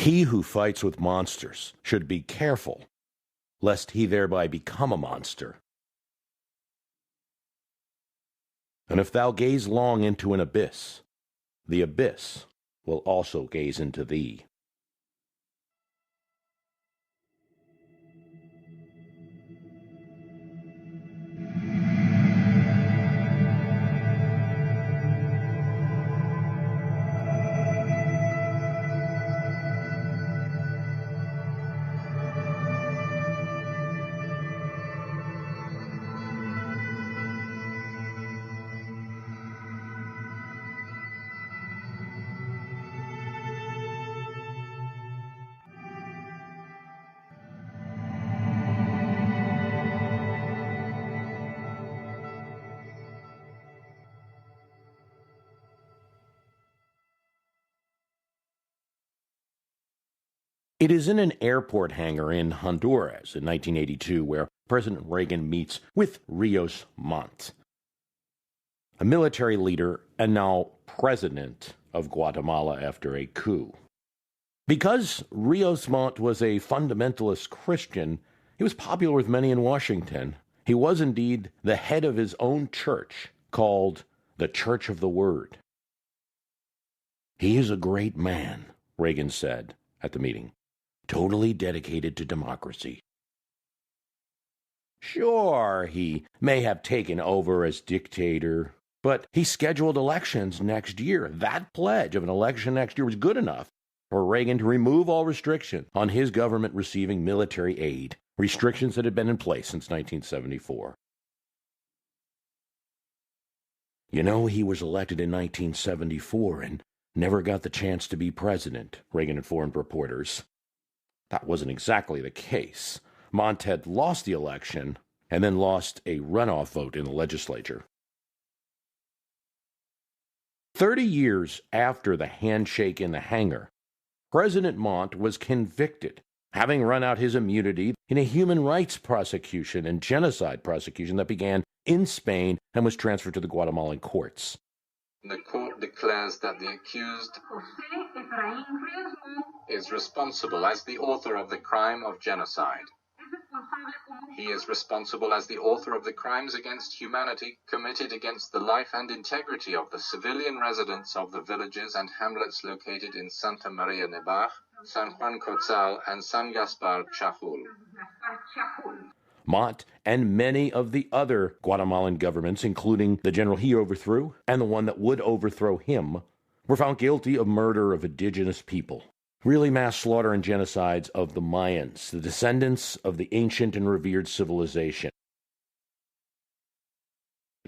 He who fights with monsters should be careful, lest he thereby become a monster. And if thou gaze long into an abyss, the abyss will also gaze into thee. It is in an airport hangar in Honduras in 1982 where President Reagan meets with Rios Montt, a military leader and now president of Guatemala after a coup. Because Rios Montt was a fundamentalist Christian, he was popular with many in Washington. He was indeed the head of his own church called the Church of the Word. "He is a great man," Reagan said at the meeting. "Totally dedicated to democracy. Sure, he may have taken over as dictator, but he scheduled elections next year. That pledge of an election next year was good enough for Reagan to remove all restriction on his government receiving military aid, restrictions that had been in place since 1974. You know, he was elected in 1974 and never got the chance to be president," Reagan informed reporters. That wasn't exactly the case. Montt had lost the election and then lost a runoff vote in the legislature. 30 years after the handshake in the hangar, President Montt was convicted, having run out his immunity in a human rights prosecution and genocide prosecution that began in Spain and was transferred to the Guatemalan courts. The court declares that the accused is responsible as the author of the crime of genocide. He is responsible as the author of the crimes against humanity committed against the life and integrity of the civilian residents of the villages and hamlets located in Santa Maria Nebar, San Juan Cotzal, and San Gaspar Chajul. Montt and many of the other Guatemalan governments, including the general he overthrew and the one that would overthrow him, were found guilty of murder of indigenous people. Really mass slaughter and genocides of the Mayans, the descendants of the ancient and revered civilization.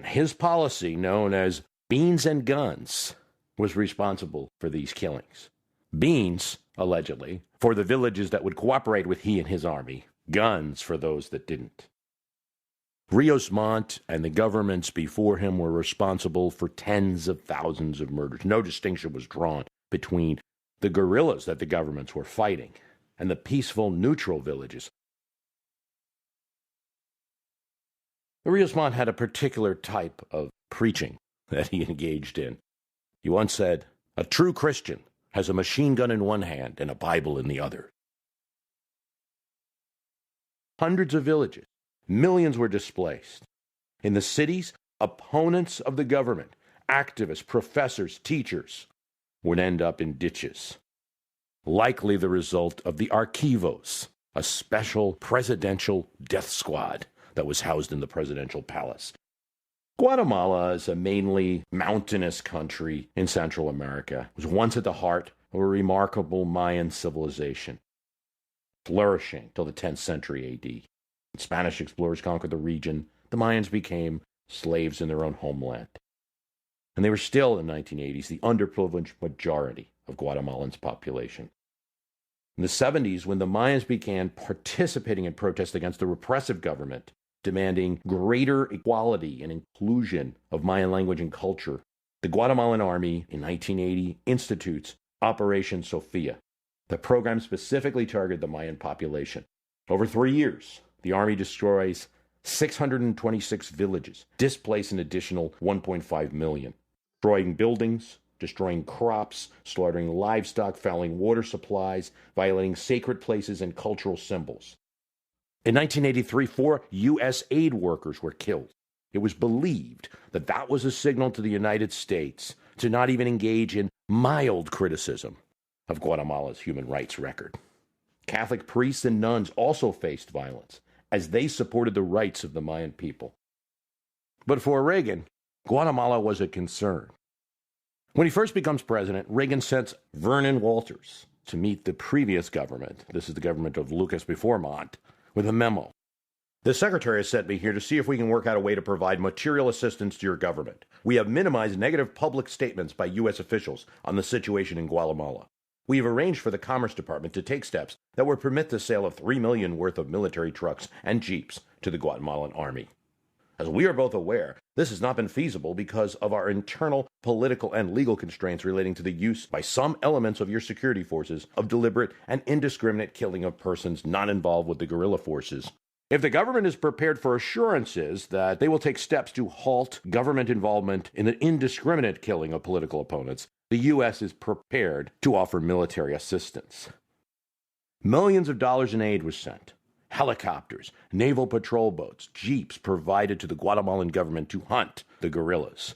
His policy, known as beans and guns, was responsible for these killings. Beans, allegedly, for the villages that would cooperate with he and his army. Guns for those that didn't. Rios Montt and the governments before him were responsible for tens of thousands of murders. No distinction was drawn between the guerrillas that the governments were fighting and the peaceful, neutral villages. Rios Montt had a particular type of preaching that he engaged in. He once said, "A true Christian has a machine gun in one hand and a Bible in the other." Hundreds of villages, millions were displaced. In the cities, opponents of the government, activists, professors, teachers, would end up in ditches. Likely the result of the Archivos, a special presidential death squad that was housed in the presidential palace. Guatemala is a mainly mountainous country in Central America. It was once at the heart of a remarkable Mayan civilization, flourishing till the 10th century AD. When Spanish explorers conquered the region, the Mayans became slaves in their own homeland. And they were still, in the 1980s, the underprivileged majority of Guatemalan's population. In the 70s, when the Mayans began participating in protests against the repressive government, demanding greater equality and inclusion of Mayan language and culture, the Guatemalan Army in 1980 institutes Operation Sophia. The program specifically targeted the Mayan population. Over 3 years, the Army destroys 626 villages, displace an additional 1.5 million, destroying buildings, destroying crops, slaughtering livestock, fouling water supplies, violating sacred places and cultural symbols. In 1983, 4 U.S. aid workers were killed. It was believed that that was a signal to the United States to not even engage in mild criticism of Guatemala's human rights record. Catholic priests and nuns also faced violence as they supported the rights of the Mayan people. But for Reagan, Guatemala was a concern. When he first becomes president, Reagan sends Vernon Walters to meet the previous government, this is the government of Lucas before Montt, with a memo. The secretary has sent me here to see if we can work out a way to provide material assistance to your government. We have minimized negative public statements by U.S. officials on the situation in Guatemala. We have arranged for the Commerce Department to take steps that would permit the sale of $3 million worth of military trucks and jeeps to the Guatemalan army. As we are both aware, this has not been feasible because of our internal political and legal constraints relating to the use by some elements of your security forces of deliberate and indiscriminate killing of persons not involved with the guerrilla forces. If the government is prepared for assurances that they will take steps to halt government involvement in the indiscriminate killing of political opponents, the U.S. is prepared to offer military assistance. Millions of dollars in aid was sent. Helicopters, naval patrol boats, jeeps provided to the Guatemalan government to hunt the guerrillas.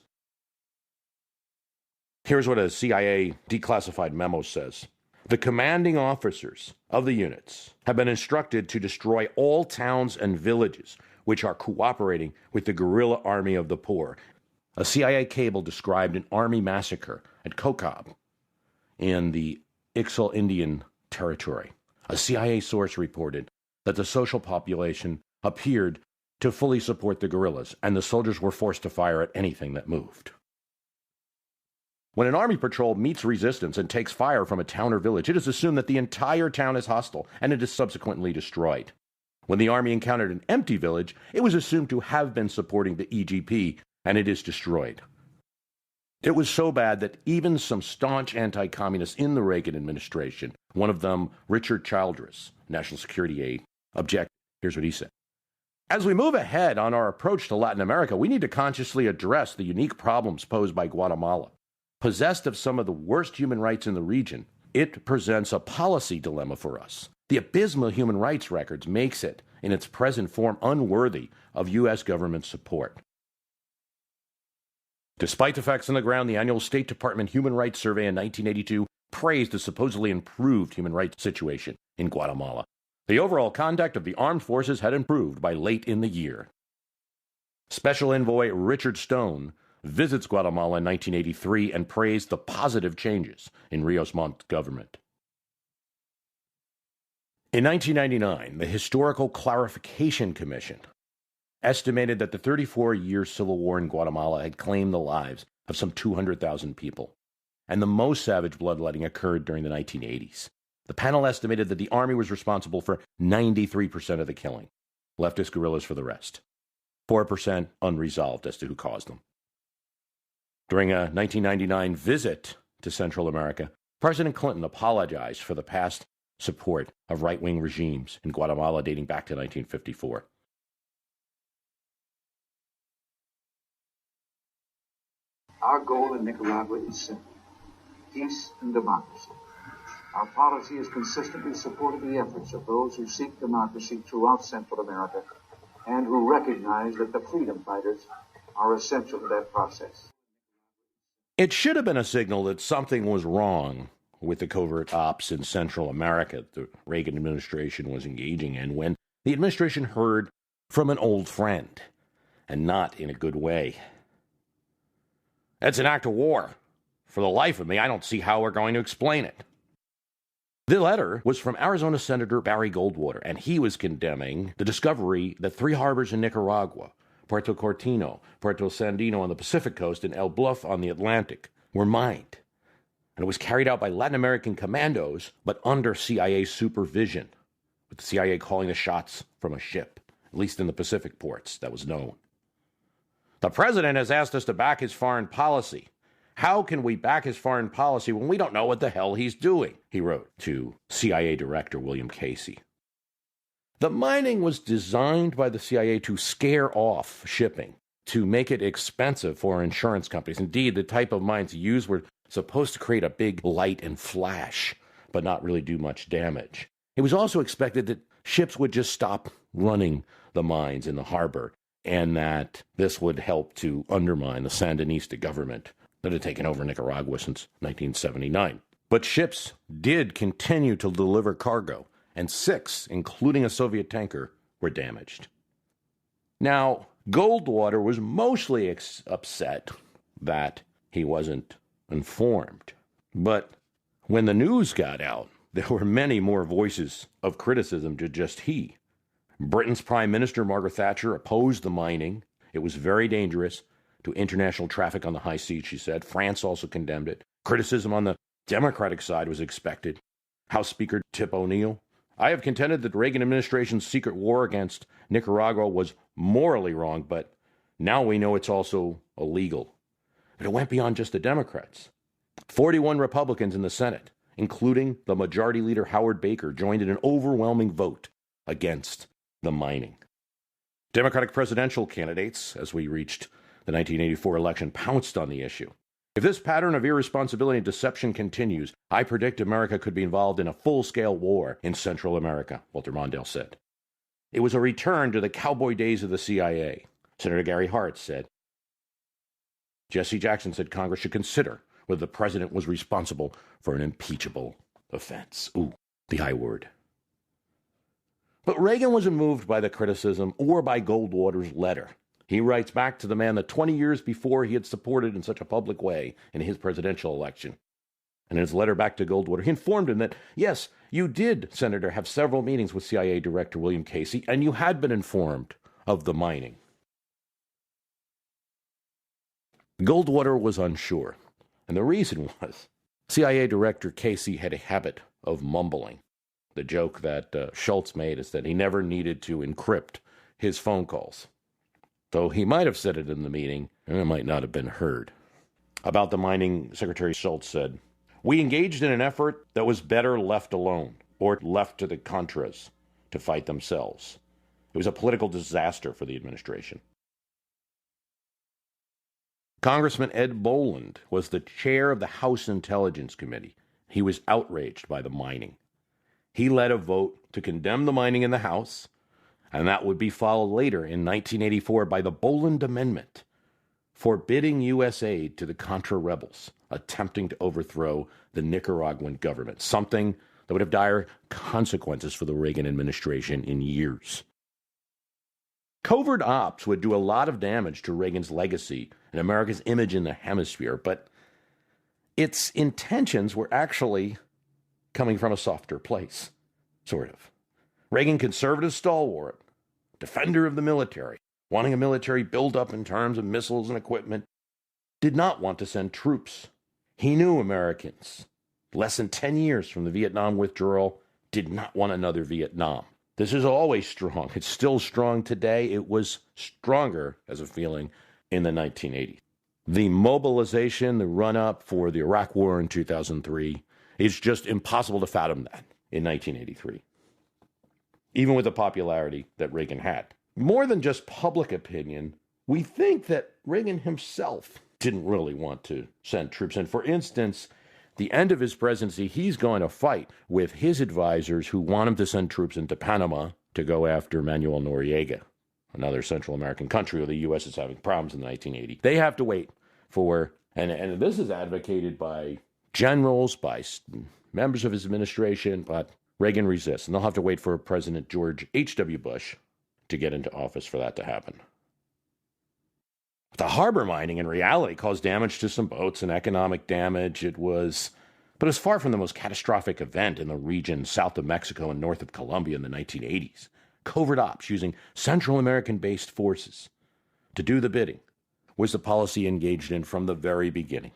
Here's what a CIA declassified memo says. The commanding officers of the units have been instructed to destroy all towns and villages which are cooperating with the guerrilla army of the poor. A CIA cable described an army massacre at Cocob in the Ixal Indian Territory. A CIA source reported that the social population appeared to fully support the guerrillas, and the soldiers were forced to fire at anything that moved. When an army patrol meets resistance and takes fire from a town or village, it is assumed that the entire town is hostile, and it is subsequently destroyed. When the army encountered an empty village, it was assumed to have been supporting the EGP, and it is destroyed. It was so bad that even some staunch anti-communists in the Reagan administration, one of them Richard Childress, national security aide, objected. Here's what he said. As we move ahead on our approach to Latin America, we need to consciously address the unique problems posed by Guatemala. Possessed of some of the worst human rights in the region, it presents a policy dilemma for us. The abysmal human rights records makes it, in its present form, unworthy of U.S. government support. Despite the facts on the ground, the annual State Department Human Rights Survey in 1982 praised the supposedly improved human rights situation in Guatemala. The overall conduct of the armed forces had improved by late in the year. Special Envoy Richard Stone visits Guatemala in 1983 and praised the positive changes in Rios Montt's government. In 1999, the Historical Clarification Commission estimated that the 34-year civil war in Guatemala had claimed the lives of some 200,000 people, and the most savage bloodletting occurred during the 1980s. The panel estimated that the army was responsible for 93% of the killing, leftist guerrillas for the rest. 4% unresolved as to who caused them. During a 1999 visit to Central America, President Clinton apologized for the past support of right-wing regimes in Guatemala dating back to 1954. Our goal in Nicaragua is simple: peace and democracy. Our policy has consistently supported the efforts of those who seek democracy throughout Central America and who recognize that the freedom fighters are essential to that process. It should have been a signal that something was wrong with the covert ops in Central America the Reagan administration was engaging in when the administration heard from an old friend, and not in a good way. It's an act of war. For the life of me, I don't see how we're going to explain it. The letter was from Arizona Senator Barry Goldwater, and he was condemning the discovery that 3 harbors in Nicaragua, Puerto Cortino, Puerto Sandino on the Pacific coast, and El Bluff on the Atlantic, were mined. And it was carried out by Latin American commandos, but under CIA supervision, with the CIA calling the shots from a ship, at least in the Pacific ports, that was known. The president has asked us to back his foreign policy. How can we back his foreign policy when we don't know what the hell he's doing? He wrote to CIA Director William Casey. The mining was designed by the CIA to scare off shipping, to make it expensive for insurance companies. Indeed, the type of mines used were supposed to create a big light and flash, but not really do much damage. It was also expected that ships would just stop running the mines in the harbor, and that this would help to undermine the Sandinista government that had taken over Nicaragua since 1979. But ships did continue to deliver cargo, and 6, including a Soviet tanker, were damaged. Now, Goldwater was mostly upset that he wasn't informed. But when the news got out, there were many more voices of criticism to just he. Britain's Prime Minister, Margaret Thatcher, opposed the mining. It was very dangerous to international traffic on the high seas, she said. France also condemned it. Criticism on the Democratic side was expected. House Speaker Tip O'Neill: I have contended that the Reagan administration's secret war against Nicaragua was morally wrong, but now we know it's also illegal. But it went beyond just the Democrats. 41 Republicans in the Senate, including the Majority Leader Howard Baker, joined in an overwhelming vote against the mining. Democratic presidential candidates, as we reached the 1984 election, pounced on the issue. If this pattern of irresponsibility and deception continues, I predict America could be involved in a full-scale war in Central America, Walter Mondale said. It was a return to the cowboy days of the CIA. Senator Gary Hart said. Jesse Jackson said Congress should consider whether the president was responsible for an impeachable offense. Ooh, the I word. But Reagan wasn't moved by the criticism or by Goldwater's letter. He writes back to the man that 20 years before he had supported in such a public way in his presidential election. And in his letter back to Goldwater, he informed him that, yes, you did, Senator, have several meetings with CIA Director William Casey, and you had been informed of the mining. Goldwater was unsure, and the reason was CIA Director Casey had a habit of mumbling. The joke that Schultz made is that he never needed to encrypt his phone calls. Though he might have said it in the meeting, and it might not have been heard. About the mining, Secretary Schultz said, we engaged in an effort that was better left alone, or left to the Contras to fight themselves. It was a political disaster for the administration. Congressman Ed Boland was the chair of the House Intelligence Committee. He was outraged by the mining. He led a vote to condemn the mining in the House, and that would be followed later in 1984 by the Boland Amendment, forbidding U.S. aid to the Contra rebels attempting to overthrow the Nicaraguan government, something that would have dire consequences for the Reagan administration in years. Covert ops would do a lot of damage to Reagan's legacy and America's image in the hemisphere, but its intentions were actually coming from a softer place, sort of. Reagan, conservative stalwart, defender of the military, wanting a military buildup in terms of missiles and equipment, did not want to send troops. He knew Americans, less than 10 years from the Vietnam withdrawal, did not want another Vietnam. This is always strong. It's still strong today. It was stronger as a feeling in the 1980s. The mobilization, the run-up for the Iraq War in 2003, it's just impossible to fathom that in 1983, even with the popularity that Reagan had. More than just public opinion, we think that Reagan himself didn't really want to send troops in. For instance, the end of his presidency, he's going to fight with his advisors who want him to send troops into Panama to go after Manuel Noriega, another Central American country where the U.S. is having problems in the 1980s. They have to wait for, and this is advocated by generals, by members of his administration, but Reagan resists, and they'll have to wait for President George H.W. Bush to get into office for that to happen. The harbor mining in reality caused damage to some boats and economic damage. But it was far from the most catastrophic event in the region south of Mexico and north of Colombia in the 1980s. Covert ops using Central American-based forces to do the bidding was the policy engaged in from the very beginning.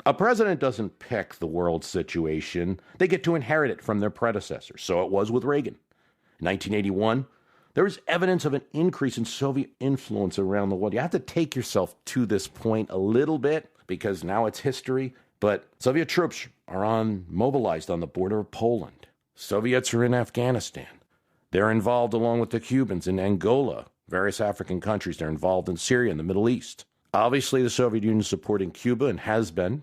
A president doesn't pick the world situation. They get to inherit it from their predecessors. So it was with Reagan. In 1981, there was evidence of an increase in Soviet influence around the world. You have to take yourself to this point a little bit because now it's history. But Soviet troops are mobilized on the border of Poland. Soviets are in Afghanistan. They're involved along with the Cubans in Angola, various African countries. They're involved in Syria and the Middle East. Obviously, the Soviet Union is supporting Cuba and has been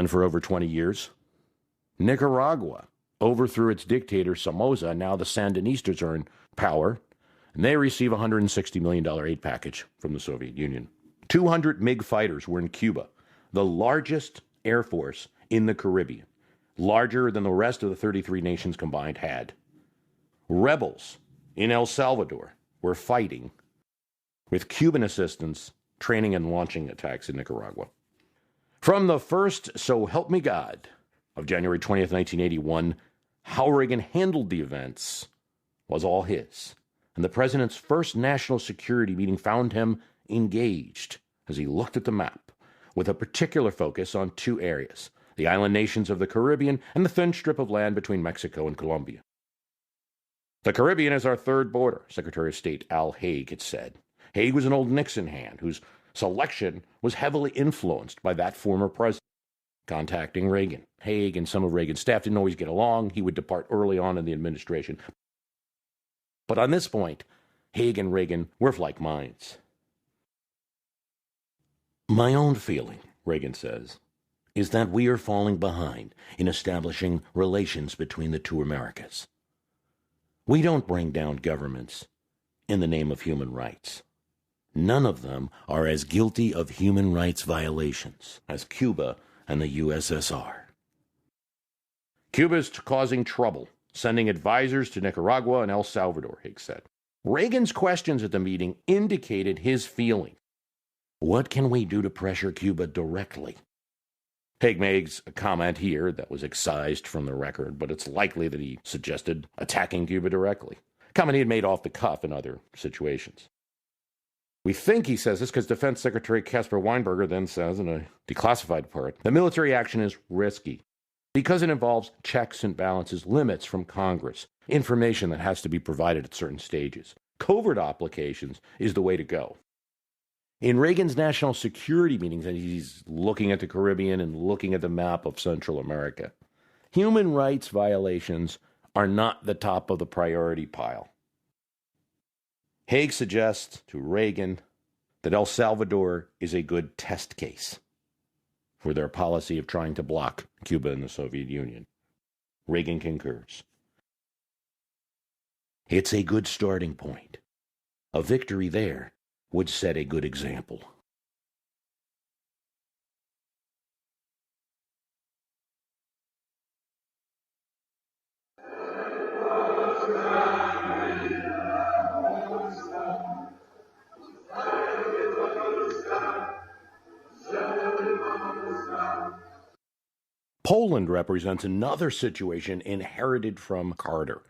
for over 20 years. Nicaragua overthrew its dictator Somoza, and now the Sandinistas are in power, and they receive a $160 million aid package from the Soviet Union. 200 MiG fighters were in Cuba, the largest air force in the Caribbean, larger than the rest of the 33 nations combined had. Rebels in El Salvador were fighting, with Cuban assistance, training and launching attacks in Nicaragua. From the first "So Help Me God" of January 20th, 1981, how Reagan handled the events was all his, and the president's first national security meeting found him engaged as he looked at the map, with a particular focus on two areas: the island nations of the Caribbean and the thin strip of land between Mexico and Colombia. "The Caribbean is our third border," Secretary of State Al Haig had said. Haig was an old Nixon hand whose selection was heavily influenced by that former president. Contacting Reagan, Haig and some of Reagan's staff didn't always get along. He would depart early on in the administration. But on this point, Haig and Reagan were of like minds. "My own feeling," Reagan says, "is that we are falling behind in establishing relations between the two Americas. We don't bring down governments in the name of human rights. None of them are as guilty of human rights violations as Cuba and the USSR." Cuba is causing trouble, sending advisors to Nicaragua and El Salvador, Haig said. Reagan's questions at the meeting indicated his feeling. What can we do to pressure Cuba directly? Haig makes a comment here that was excised from the record, but it's likely that he suggested attacking Cuba directly, a comment he had made off the cuff in other situations. We think he says this because Defense Secretary Caspar Weinberger then says in a declassified part that military action is risky because it involves checks and balances, limits from Congress, information that has to be provided at certain stages. Covert applications is the way to go. In Reagan's national security meetings, and he's looking at the Caribbean and looking at the map of Central America, human rights violations are not the top of the priority pile. Haig suggests to Reagan that El Salvador is a good test case for their policy of trying to block Cuba and the Soviet Union. Reagan concurs. It's a good starting point. A victory there would set a good example. Poland represents another situation inherited from Carter.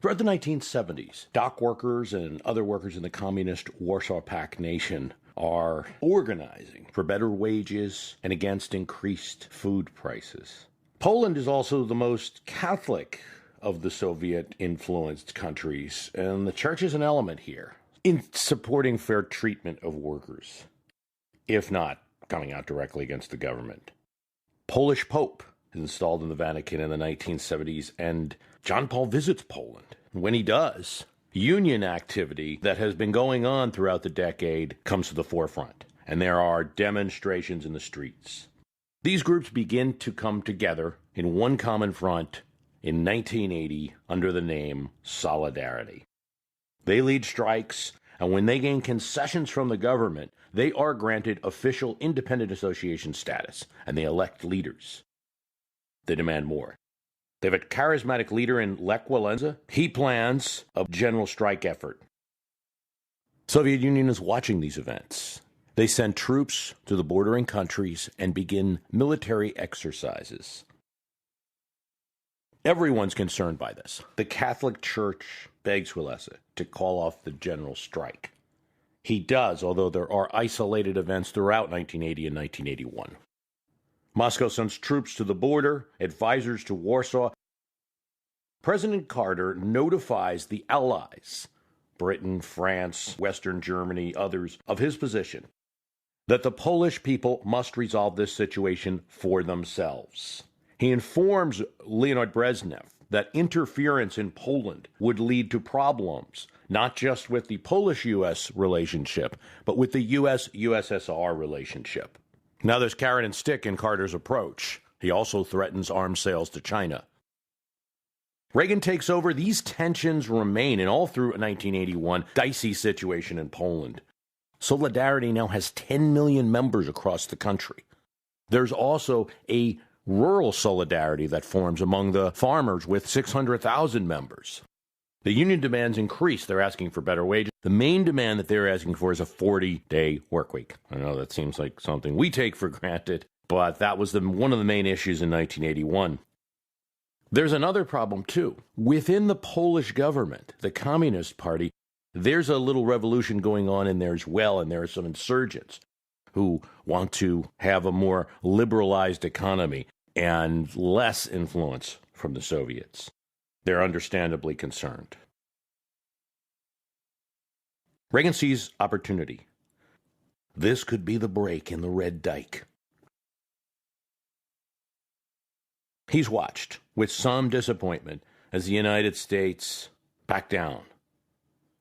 Throughout the 1970s, dock workers and other workers in the communist Warsaw Pact nation are organizing for better wages and against increased food prices. Poland is also the most Catholic of the Soviet-influenced countries, and the church is an element here in supporting fair treatment of workers, if not coming out directly against the government. Polish Pope is installed in the Vatican in the 1970s, and John Paul visits Poland. When he does, union activity that has been going on throughout the decade comes to the forefront, and there are demonstrations in the streets. These groups begin to come together in one common front in 1980 under the name Solidarity. They lead strikes, and when they gain concessions from the government, they are granted official independent association status, and they elect leaders. They demand more. They have a charismatic leader in Lech Walesa. He plans a general strike effort. Soviet Union is watching these events. They send troops to the bordering countries and begin military exercises. Everyone's concerned by this. The Catholic Church begs Walesa to call off the general strike. He does, although there are isolated events throughout 1980 and 1981. Moscow sends troops to the border, advisors to Warsaw. President Carter notifies the Allies, Britain, France, Western Germany, others, of his position that the Polish people must resolve this situation for themselves. He informs Leonid Brezhnev that interference in Poland would lead to problems, not just with the Polish-U.S. relationship, but with the U.S.-USSR relationship. Now there's carrot and stick in Carter's approach. He also threatens arms sales to China. Reagan takes over. These tensions remain, and all through 1981, dicey situation in Poland. Solidarity now has 10 million members across the country. There's also a rural solidarity that forms among the farmers with 600,000 members. The union demands increase. They're asking for better wages. The main demand that they're asking for is a 40-day work week. I know that seems like something we take for granted, but that was one of the main issues in 1981. There's another problem, too. Within the Polish government, the Communist Party, there's a little revolution going on in there as well, and there are some insurgents who want to have a more liberalized economy and less influence from the Soviets. They're understandably concerned. Reagan sees opportunity. This could be the break in the red dike. He's watched with some disappointment as the United States backed down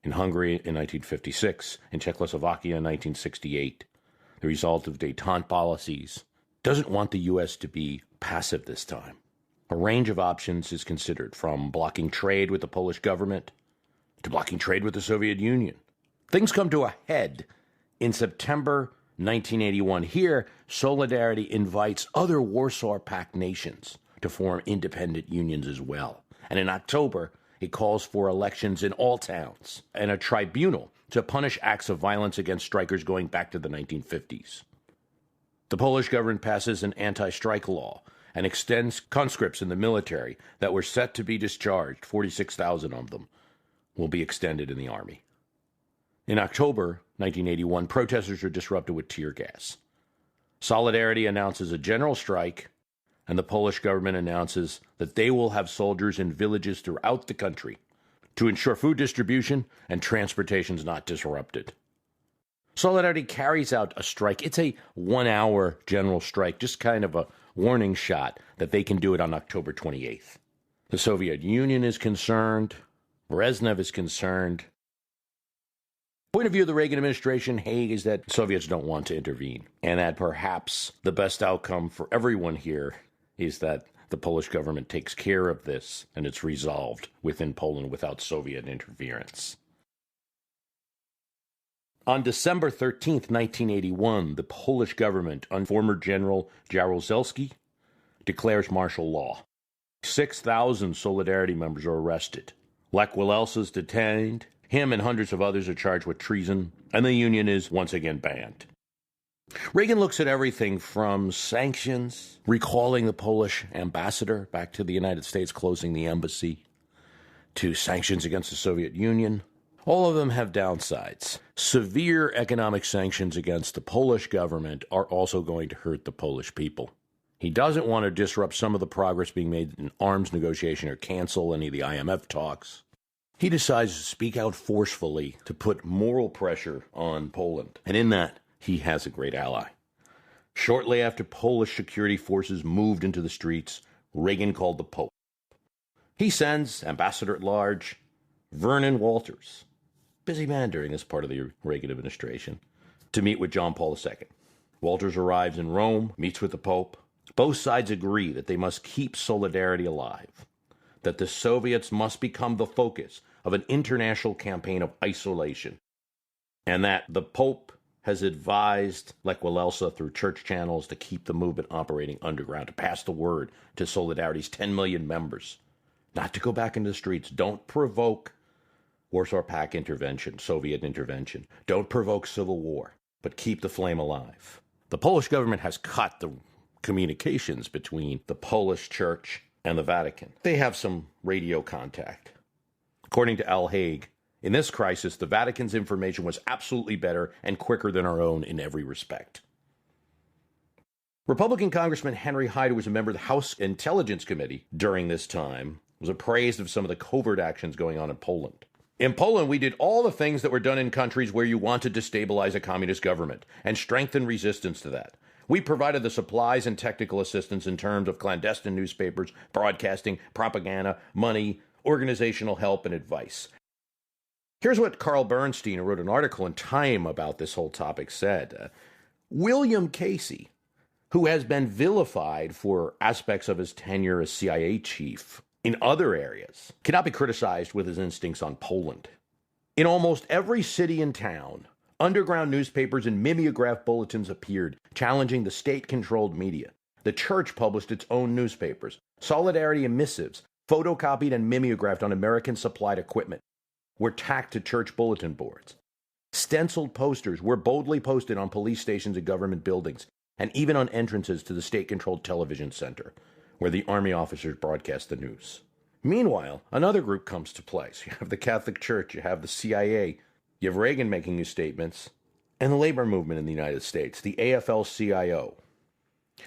in Hungary in 1956, in Czechoslovakia in 1968. The result of détente policies. Doesn't want the U.S. to be passive this time. A range of options is considered, from blocking trade with the Polish government to blocking trade with the Soviet Union. Things come to a head in September 1981. Here, Solidarity invites other Warsaw Pact nations to form independent unions as well. And in October, it calls for elections in all towns and a tribunal to punish acts of violence against strikers going back to the 1950s. The Polish government passes an anti-strike law and extends conscripts in the military that were set to be discharged. 46,000 of them will be extended in the army. In October 1981, protesters are disrupted with tear gas. Solidarity announces a general strike, and the Polish government announces that they will have soldiers in villages throughout the country to ensure food distribution and transportation is not disrupted. Solidarity carries out a strike. It's a 1-hour general strike, just kind of a warning shot that they can do it on October 28th. The Soviet Union is concerned. Brezhnev is concerned. Point of view of the Reagan administration, Haig, is that Soviets don't want to intervene, and that perhaps the best outcome for everyone here is that the Polish government takes care of this and it's resolved within Poland without Soviet interference. On December 13th, 1981, the Polish government, under former General Jaruzelski, declares martial law. 6,000 Solidarity members are arrested. Lech Walesa is detained. Him and hundreds of others are charged with treason, and the union is once again banned. Reagan looks at everything from sanctions, recalling the Polish ambassador back to the United States, closing the embassy, to sanctions against the Soviet Union. All of them have downsides. Severe economic sanctions against the Polish government are also going to hurt the Polish people. He doesn't want to disrupt some of the progress being made in arms negotiation or cancel any of the IMF talks. He decides to speak out forcefully to put moral pressure on Poland. And in that, he has a great ally. Shortly after Polish security forces moved into the streets, Reagan called the Pope. He sends Ambassador at Large Vernon Walters, busy man during this part of the Reagan administration, to meet with John Paul II. Walters arrives in Rome, meets with the Pope. Both sides agree that they must keep Solidarity alive, that the Soviets must become the focus of an international campaign of isolation, and that the Pope has advised Lech Walesa through church channels to keep the movement operating underground, to pass the word to Solidarity's 10 million members, not to go back into the streets. Don't provoke Warsaw Pact intervention, Soviet intervention. Don't provoke civil war, but keep the flame alive. The Polish government has cut the communications between the Polish Church and the Vatican. They have some radio contact. According to Al Haig, in this crisis, the Vatican's information was absolutely better and quicker than our own in every respect. Republican Congressman Henry Hyde, who was a member of the House Intelligence Committee during this time, was appraised of some of the covert actions going on in Poland. In Poland, we did all the things that were done in countries where you want to destabilize a communist government and strengthen resistance to that. We provided the supplies and technical assistance in terms of clandestine newspapers, broadcasting, propaganda, money, organizational help, and advice. Here's what Carl Bernstein, who wrote an article in Time about this whole topic, said. William Casey, who has been vilified for aspects of his tenure as CIA chief in other areas, cannot be criticized with his instincts on Poland. In almost every city and town, underground newspapers and mimeograph bulletins appeared, challenging the state-controlled media. The church published its own newspapers. Solidarity and missives, photocopied and mimeographed on American-supplied equipment, were tacked to church bulletin boards. Stenciled posters were boldly posted on police stations and government buildings, and even on entrances to the state-controlled television center, where the Army officers broadcast the news. Meanwhile, another group comes to play. So you have the Catholic Church, you have the CIA, you have Reagan making his statements, and the labor movement in the United States, the AFL-CIO.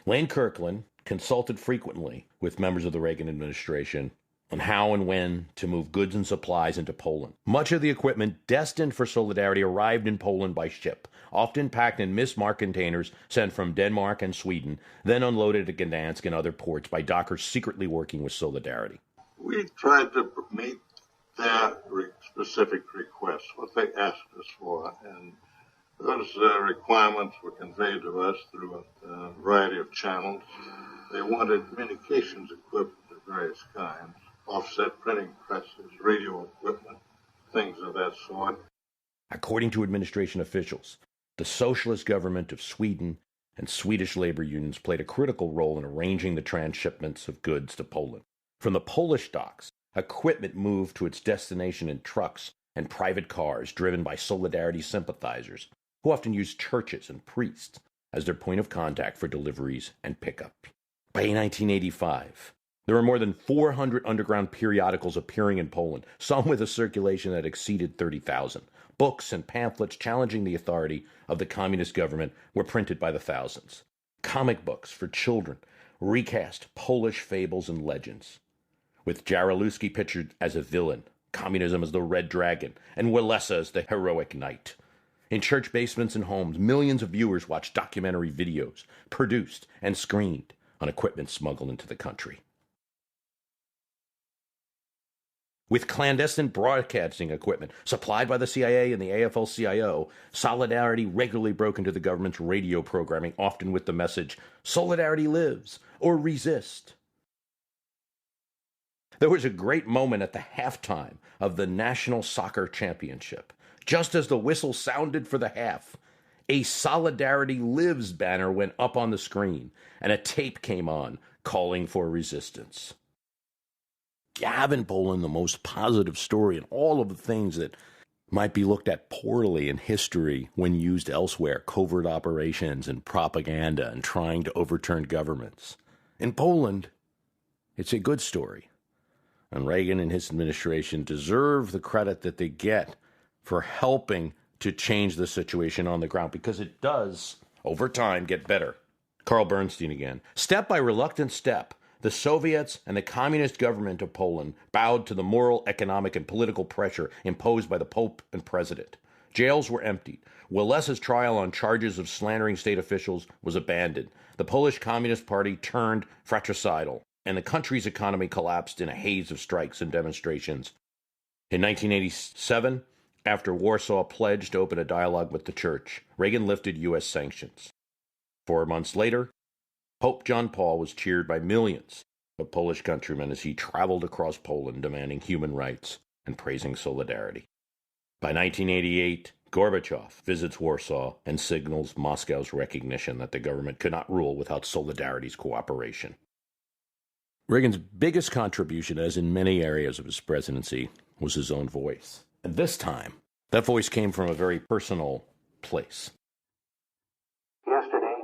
Lane Kirkland consulted frequently with members of the Reagan administration on how and when to move goods and supplies into Poland. Much of the equipment destined for Solidarity arrived in Poland by ship, often packed in mismarked containers sent from Denmark and Sweden, then unloaded at Gdansk and other ports by dockers secretly working with Solidarity. We tried to meet their specific requests, what they asked us for, and those requirements were conveyed to us through a variety of channels. They wanted communications equipment of various kinds, offset printing presses, radio equipment, things of that sort. According to administration officials, the socialist government of Sweden and Swedish labor unions played a critical role in arranging the transshipments of goods to Poland. From the Polish docks, equipment moved to its destination in trucks and private cars driven by Solidarity sympathizers, who often used churches and priests as their point of contact for deliveries and pickup. By 1985, there were more than 400 underground periodicals appearing in Poland, some with a circulation that exceeded 30,000. Books and pamphlets challenging the authority of the communist government were printed by the thousands. Comic books for children recast Polish fables and legends, with Jaruzelski pictured as a villain, communism as the Red Dragon, and Walesa as the heroic knight. In church basements and homes, millions of viewers watched documentary videos, produced and screened on equipment smuggled into the country. With clandestine broadcasting equipment supplied by the CIA and the AFL-CIO, Solidarity regularly broke into the government's radio programming, often with the message, "Solidarity lives," or "resist." There was a great moment at the halftime of the National Soccer Championship. Just as the whistle sounded for the half, a Solidarity Lives banner went up on the screen, and a tape came on calling for resistance. You have in Poland the most positive story in all of the things that might be looked at poorly in history when used elsewhere, covert operations and propaganda and trying to overturn governments. In Poland, it's a good story. And Reagan and his administration deserve the credit that they get for helping to change the situation on the ground, because it does, over time, get better. Carl Bernstein again. Step by reluctant step, the Soviets and the communist government of Poland bowed to the moral, economic, and political pressure imposed by the Pope and President. Jails were emptied. Walesa's trial on charges of slandering state officials was abandoned. The Polish Communist Party turned fratricidal, and the country's economy collapsed in a haze of strikes and demonstrations. In 1987, after Warsaw pledged to open a dialogue with the Church, Reagan lifted U.S. sanctions. 4 months later, Pope John Paul was cheered by millions of Polish countrymen as he traveled across Poland demanding human rights and praising Solidarity. By 1988, Gorbachev visits Warsaw and signals Moscow's recognition that the government could not rule without Solidarity's cooperation. Reagan's biggest contribution, as in many areas of his presidency, was his own voice. And this time, that voice came from a very personal place. Yesterday,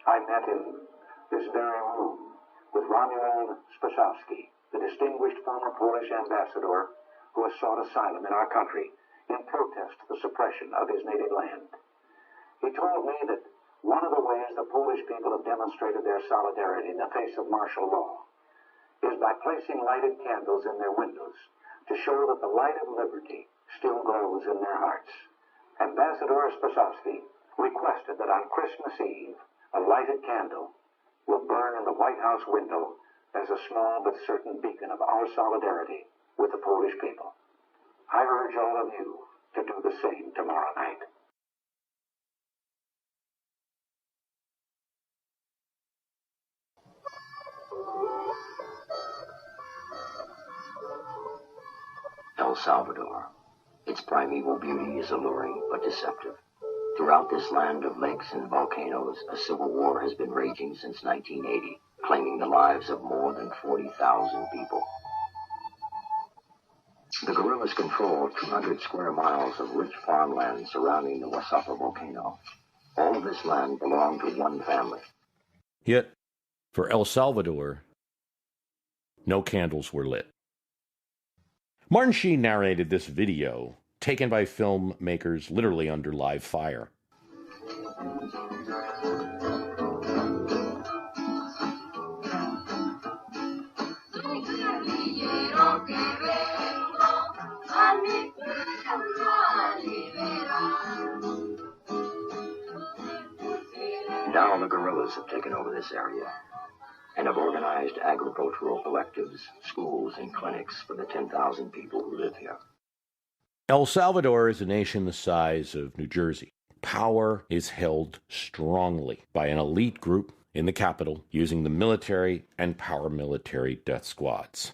I met in this very room with Ronald Reagans, the distinguished former Polish ambassador who has sought asylum in our country in protest to the suppression of his native land. He told me that one of the ways the Polish people have demonstrated their solidarity in the face of martial law is by placing lighted candles in their windows to show that the light of liberty still glows in their hearts. Ambassador Spasowski requested that on Christmas Eve, A lighted candle will burn in the White House window as a small but certain beacon of our solidarity with the Polish people. I urge all of you to do the same tomorrow night. El Salvador. Its primeval beauty is alluring but deceptive. Throughout this land of lakes and volcanoes, a civil war has been raging since 1980, claiming the lives of more than 40,000 people. The guerrillas control 200 square miles of rich farmland surrounding the Wasapa volcano. All of this land belonged to one family. Yet, for El Salvador, no candles were lit. Martin Sheen narrated this video, taken by filmmakers literally under live fire. Now the guerrillas have taken over this area and have organized agricultural collectives, schools, and clinics for the 10,000 people who live here. El Salvador is a nation the size of New Jersey. Power is held strongly by an elite group in the capital using the military and paramilitary death squads.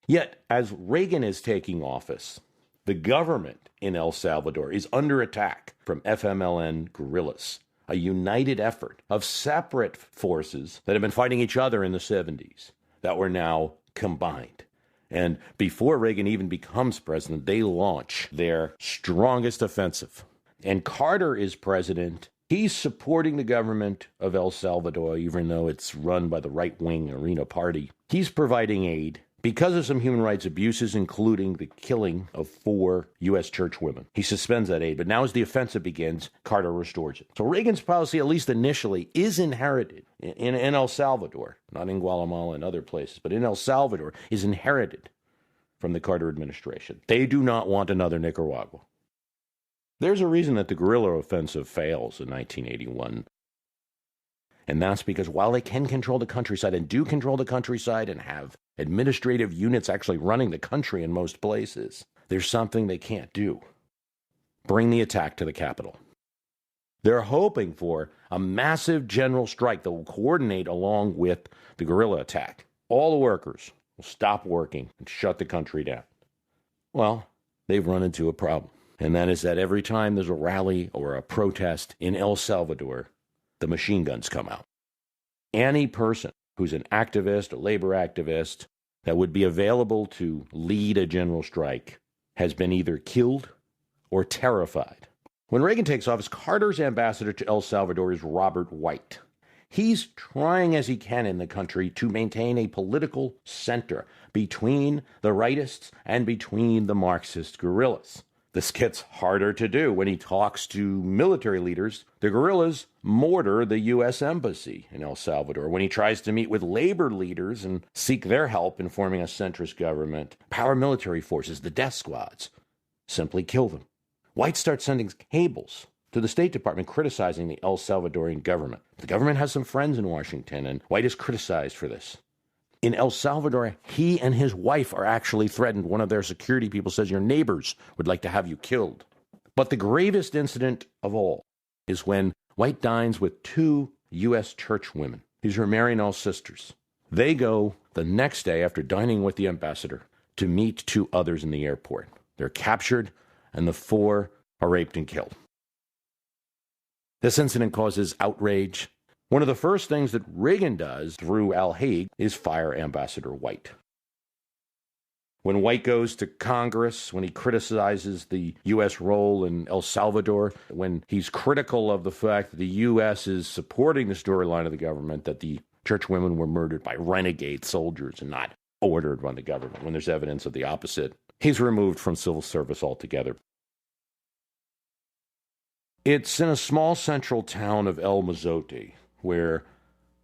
Yet, as Reagan is taking office, the government in El Salvador is under attack from FMLN guerrillas, a united effort of separate forces that have been fighting each other in the 70s that were now combined. And before Reagan even becomes president, they launch their strongest offensive. And Carter is president. He's supporting the government of El Salvador, even though it's run by the right-wing Arena Party. He's providing aid because of some human rights abuses, including the killing of 4 U.S. church women. He suspends that aid, but now as the offensive begins, Carter restores it. So Reagan's policy, at least initially, is inherited in El Salvador, not in Guatemala and other places, but in El Salvador, is inherited from the Carter administration. They do not want another Nicaragua. There's a reason that the guerrilla offensive fails in 1981. And that's because while they can control the countryside and do control the countryside and have administrative units actually running the country in most places, there's something they can't do. Bring the attack to the capital. They're hoping for a massive general strike that will coordinate along with the guerrilla attack. All the workers will stop working and shut the country down. Well, they've run into a problem. And that is that every time there's a rally or a protest in El Salvador, the machine guns come out. Any person who's an activist, a labor activist, that would be available to lead a general strike has been either killed or terrified. When Reagan takes office, Carter's ambassador to El Salvador is Robert White. He's trying as he can in the country to maintain a political center between the rightists and between the Marxist guerrillas. This gets harder to do when he talks to military leaders. The guerrillas mortar the U.S. Embassy in El Salvador. When he tries to meet with labor leaders and seek their help in forming a centrist government, paramilitary forces, the death squads, simply kill them. White starts sending cables to the State Department criticizing the El Salvadorian government. The government has some friends in Washington, and White is criticized for this. In El Salvador, he and his wife are actually threatened. One of their security people says, your neighbors would like to have you killed. But the gravest incident of all is when White dines with 2 U.S. church women. These are Maryknoll sisters. They go the next day after dining with the ambassador to meet 2 others in the airport. They're captured, and the 4 are raped and killed. This incident causes outrage. One of the first things that Reagan does through Al Haig is fire Ambassador White. When White goes to Congress, when he criticizes the U.S. role in El Salvador, when he's critical of the fact that the U.S. is supporting the storyline of the government that the church women were murdered by renegade soldiers and not ordered by the government, when there's evidence of the opposite, he's removed from civil service altogether. It's in a small central town of El Mozote, where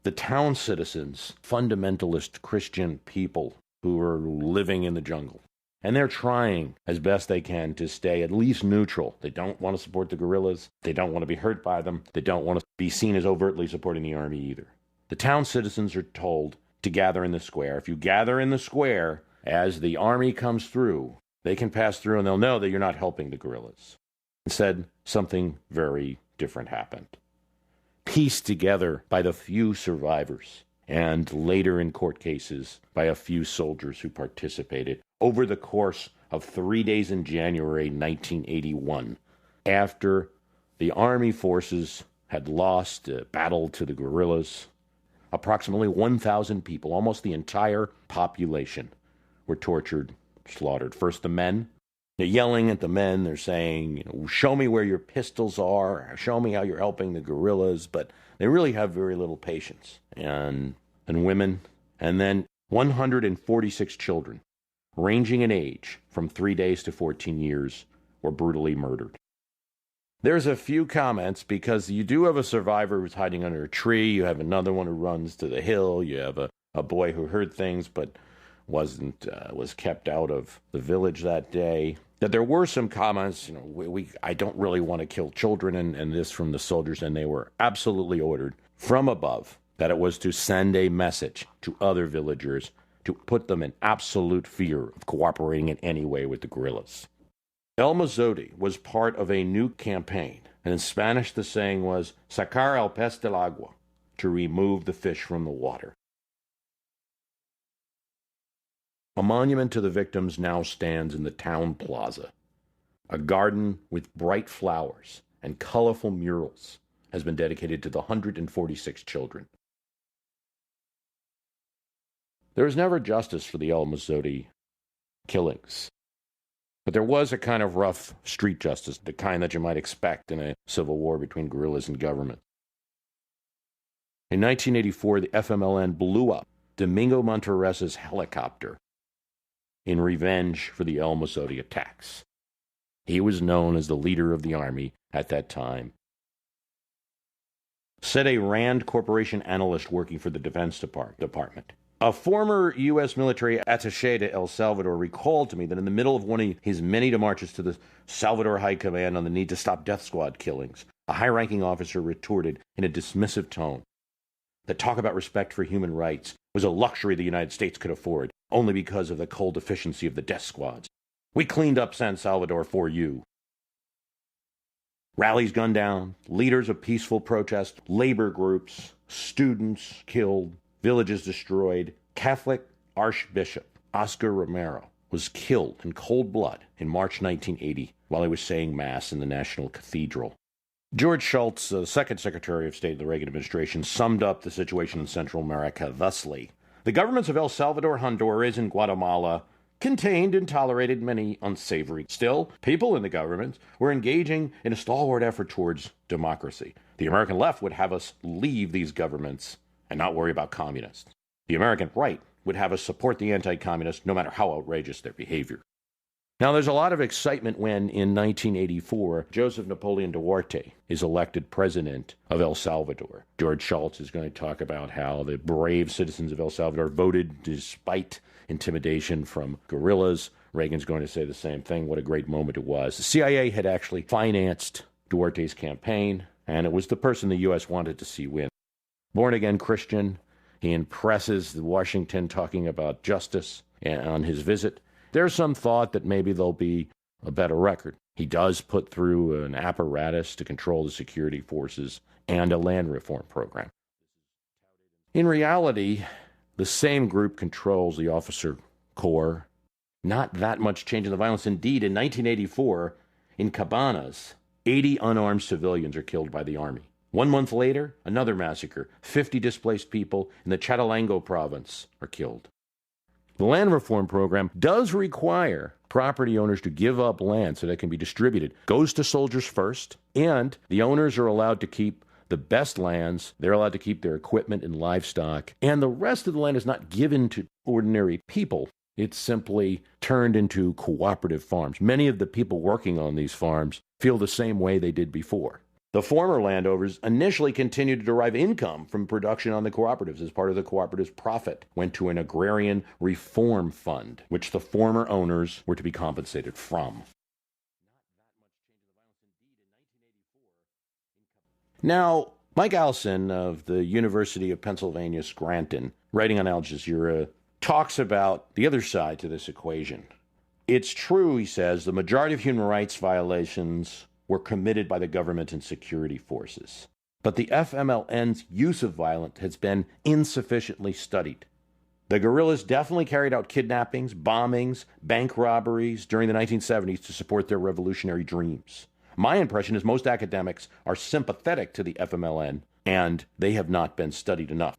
the town citizens, fundamentalist Christian people who are living in the jungle, and they're trying as best they can to stay at least neutral. They don't want to support the guerrillas. They don't want to be hurt by them. They don't want to be seen as overtly supporting the army either. The town citizens are told to gather in the square. If you gather in the square as the army comes through, they can pass through and they'll know that you're not helping the guerrillas. Instead, something very different happened. Pieced together by the few survivors, and later in court cases by a few soldiers who participated over the course of 3 days in January 1981, after the army forces had lost a battle to the guerrillas. Approximately 1,000 people, almost the entire population, were tortured, slaughtered. First the men. They're yelling at the men. They're saying, show me where your pistols are. Show me how you're helping the guerrillas. But they really have very little patience. And women. And then 146 children, ranging in age from 3 days to 14 years, were brutally murdered. There's a few comments because you do have a survivor who's hiding under a tree. You have another one who runs to the hill. You have a boy who heard things but was kept out of the village that day. That there were some comments, I don't really want to kill children, and this from the soldiers, and they were absolutely ordered from above that it was to send a message to other villagers to put them in absolute fear of cooperating in any way with the guerrillas. El Mozote was part of a new campaign, and in Spanish the saying was, sacar el pez del agua, to remove the fish from the water. A monument to the victims now stands in the town plaza. A garden with bright flowers and colorful murals has been dedicated to the 146 children. There was never justice for the El Mozote killings, but there was a kind of rough street justice, the kind that you might expect in a civil war between guerrillas and government. In 1984, the FMLN blew up Domingo Monterres's helicopter in revenge for the El Mozote attacks. He was known as the leader of the army at that time. Said a Rand Corporation analyst working for the Defense Department. A former U.S. military attaché to El Salvador recalled to me that in the middle of one of his many demarches to the Salvador High Command on the need to stop death squad killings, a high-ranking officer retorted in a dismissive tone that talk about respect for human rights was a luxury the United States could afford, only because of the cold efficiency of the death squads. We cleaned up San Salvador for you. Rallies gunned down, leaders of peaceful protest, labor groups, students killed, villages destroyed. Catholic Archbishop Oscar Romero was killed in cold blood in March 1980 while he was saying Mass in the National Cathedral. George Shultz, the second Secretary of State of the Reagan administration, summed up the situation in Central America thusly. The governments of El Salvador, Honduras, and Guatemala contained and tolerated many unsavory. Still, people in the governments were engaging in a stalwart effort towards democracy. The American left would have us leave these governments and not worry about communists. The American right would have us support the anti-communists no matter how outrageous their behavior. Now, there's a lot of excitement when, in 1984, Joseph Napoleon Duarte is elected president of El Salvador. George Shultz is going to talk about how the brave citizens of El Salvador voted despite intimidation from guerrillas. Reagan's going to say the same thing. What a great moment it was. The CIA had actually financed Duarte's campaign, and it was the person the U.S. wanted to see win. Born-again Christian, he impresses Washington talking about justice on his visit. There's some thought that maybe there'll be a better record. He does put through an apparatus to control the security forces and a land reform program. In reality, the same group controls the officer corps. Not that much change in the violence. Indeed, in 1984, in Cabanas, 80 unarmed civilians are killed by the army. 1 month later, another massacre. 50 displaced people in the Chatalango province are killed. The land reform program does require property owners to give up land so that it can be distributed. Goes to soldiers first, and the owners are allowed to keep the best lands. They're allowed to keep their equipment and livestock. And the rest of the land is not given to ordinary people. It's simply turned into cooperative farms. Many of the people working on these farms feel the same way they did before. The former landowners initially continued to derive income from production on the cooperatives as part of the cooperative's profit, went to an agrarian reform fund, which the former owners were to be compensated from. Now, Mike Allison of the University of Pennsylvania, Scranton, writing on Al Jazeera, talks about the other side to this equation. It's true, he says, the majority of human rights violations were committed by the government and security forces. But the FMLN's use of violence has been insufficiently studied. The guerrillas definitely carried out kidnappings, bombings, bank robberies during the 1970s to support their revolutionary dreams. My impression is most academics are sympathetic to the FMLN, and they have not been studied enough.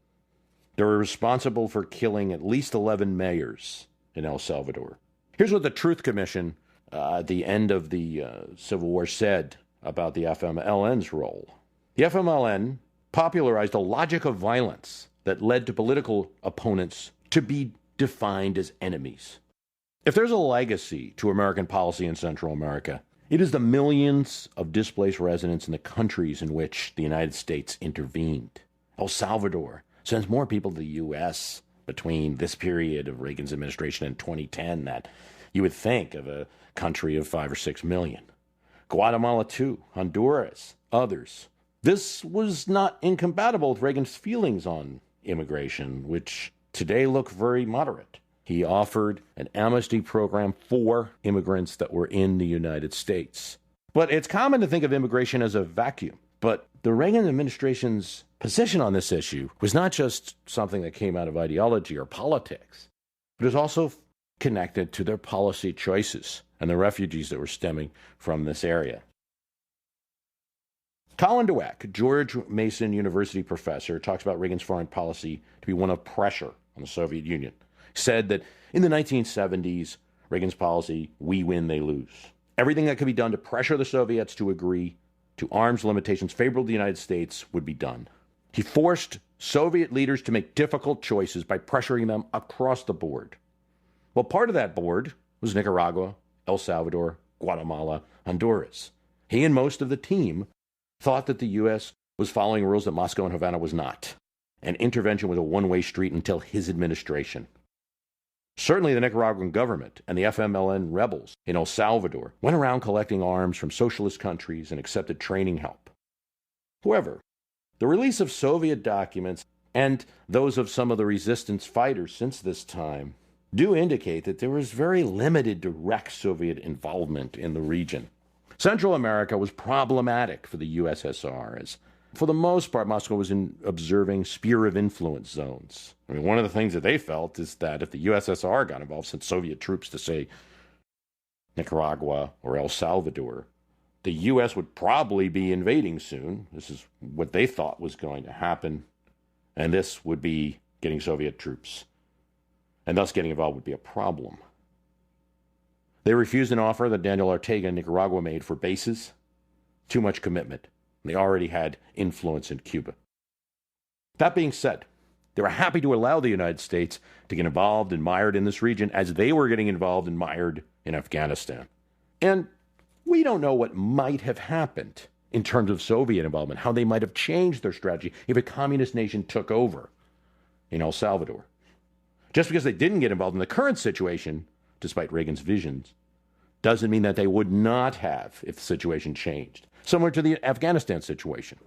They were responsible for killing at least 11 mayors in El Salvador. Here's what the Truth Commission at the end of the Civil War said about the FMLN's role. The FMLN popularized a logic of violence that led to political opponents to be defined as enemies. If there's a legacy to American policy in Central America, it is the millions of displaced residents in the countries in which the United States intervened. El Salvador sends more people to the U.S. between this period of Reagan's administration and 2010 that you would think of a country of 5 or 6 million. Guatemala too, Honduras, others. This was not incompatible with Reagan's feelings on immigration, which today look very moderate. He offered an amnesty program for immigrants that were in the United States. But it's common to think of immigration as a vacuum. But the Reagan administration's position on this issue was not just something that came out of ideology or politics, but it was also connected to their policy choices and the refugees that were stemming from this area. Colin Dweck, George Mason University professor, talks about Reagan's foreign policy to be one of pressure on the Soviet Union. He said that in the 1970s, Reagan's policy, we win, they lose. Everything that could be done to pressure the Soviets to agree to arms limitations favorable to the United States would be done. He forced Soviet leaders to make difficult choices by pressuring them across the board. Well, part of that board was Nicaragua, El Salvador, Guatemala, Honduras. He and most of the team thought that the U.S. was following rules that Moscow and Havana was not, and intervention was a one-way street until his administration. Certainly the Nicaraguan government and the FMLN rebels in El Salvador went around collecting arms from socialist countries and accepted training help. However, the release of Soviet documents and those of some of the resistance fighters since this time do indicate that there was very limited direct Soviet involvement in the region. Central America was problematic for the USSR, as for the most part, Moscow was observing sphere of influence zones. I mean, one of the things that they felt is that if the USSR got involved, sent Soviet troops to, say, Nicaragua or El Salvador, the U.S. would probably be invading soon. This is what they thought was going to happen. And this would be getting Soviet troops. And thus getting involved would be a problem. They refused an offer that Daniel Ortega in Nicaragua made for bases. Too much commitment. They already had influence in Cuba. That being said, they were happy to allow the United States to get involved and mired in this region as they were getting involved and mired in Afghanistan. And we don't know what might have happened in terms of Soviet involvement, how they might have changed their strategy if a communist nation took over in El Salvador. Just because they didn't get involved in the current situation, despite Reagan's visions, doesn't mean that they would not have if the situation changed. Similar to the Afghanistan situation.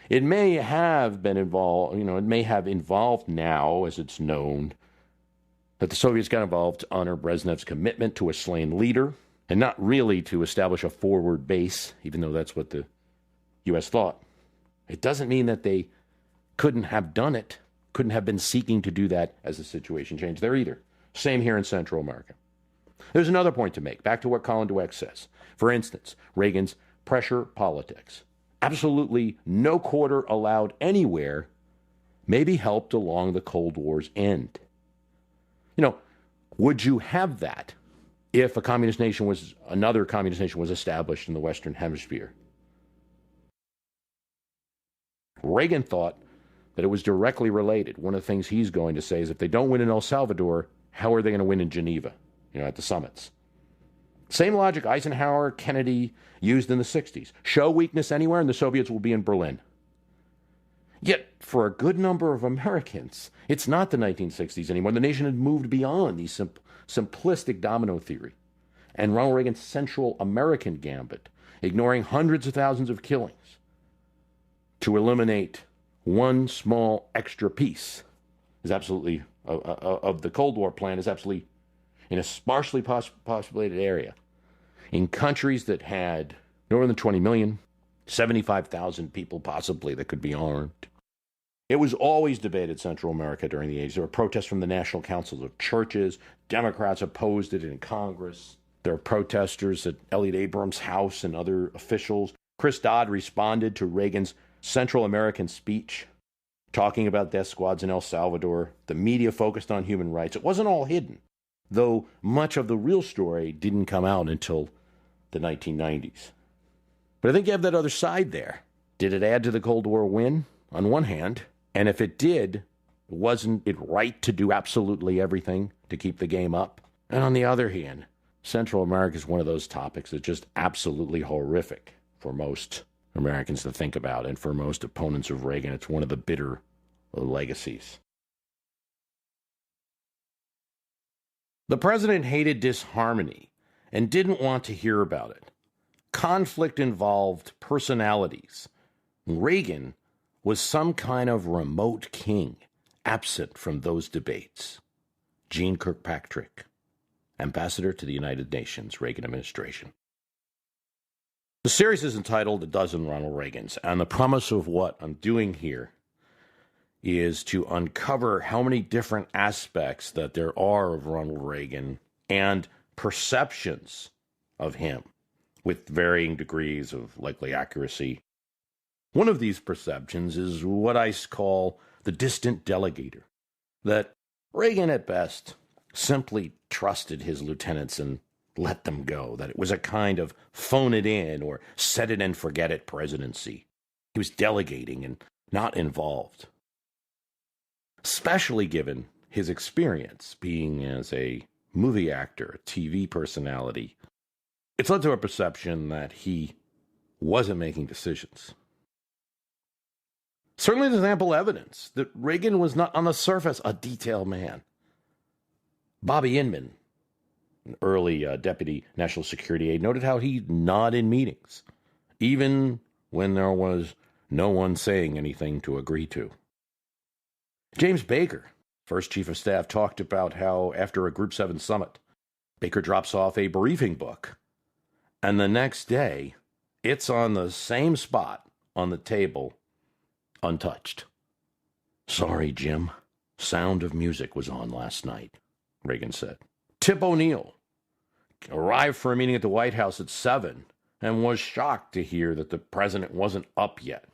It may have been involved, it may have involved now, as it's known, that the Soviets got involved to honor Brezhnev's commitment to a slain leader, and not really to establish a forward base, even though that's what the U.S. thought. It doesn't mean that they couldn't have done it, couldn't have been seeking to do that as the situation changed there either. Same here in Central America. There's another point to make, back to what Colin Dweck says. For instance, Reagan's pressure politics. Absolutely no quarter allowed anywhere maybe helped along the Cold War's end. Would you have that if another communist nation was established in the Western Hemisphere? Reagan thought that it was directly related. One of the things he's going to say is if they don't win in El Salvador, how are they going to win in Geneva, at the summits? Same logic Eisenhower, Kennedy used in the 60s. Show weakness anywhere and the Soviets will be in Berlin. Yet, for a good number of Americans, it's not the 1960s anymore. The nation had moved beyond the simplistic domino theory and Ronald Reagan's Central American gambit, ignoring hundreds of thousands of killings, to eliminate one small extra piece is absolutely of the Cold War plan is absolutely in a sparsely populated area in countries that had no more than 20 million, 75,000 people possibly that could be armed. It was always debated Central America during the age. There were protests from the national councils of churches. Democrats opposed it in Congress. There were protesters at Elliott Abrams' house and other officials. Chris Dodd responded to Reagan's Central American speech, talking about death squads in El Salvador. The media focused on human rights. It wasn't all hidden, though much of the real story didn't come out until the 1990s. But I think you have that other side there. Did it add to the Cold War win? On one hand, and if it did, wasn't it right to do absolutely everything to keep the game up? And on the other hand, Central America is one of those topics that's just absolutely horrific for most Americans to think about, and for most opponents of Reagan, it's one of the bitter legacies. The president hated disharmony and didn't want to hear about it. Conflict involved personalities. Reagan was some kind of remote king, absent from those debates. Jeane Kirkpatrick, Ambassador to the United Nations, Reagan administration. The series is entitled A Dozen Ronald Reagans, and the promise of what I'm doing here is to uncover how many different aspects that there are of Ronald Reagan and perceptions of him with varying degrees of likely accuracy. One of these perceptions is what I call the distant delegator, that Reagan at best simply trusted his lieutenants and let them go, that it was a kind of phone it in or set it and forget it presidency. He was delegating and not involved. Especially given his experience being as a movie actor, a TV personality, it's led to a perception that he wasn't making decisions. Certainly there's ample evidence that Reagan was not on the surface a detailed man. Bobby Inman, an early deputy national security aide, noted how he'd nod in meetings, even when there was no one saying anything to agree to. James Baker, first chief of staff, talked about how after a Group 7 summit, Baker drops off a briefing book, and the next day, it's on the same spot on the table, untouched. "Sorry, Jim. Sound of Music was on last night," Reagan said. Tip O'Neill arrived for a meeting at the White House at 7 and was shocked to hear that the president wasn't up yet.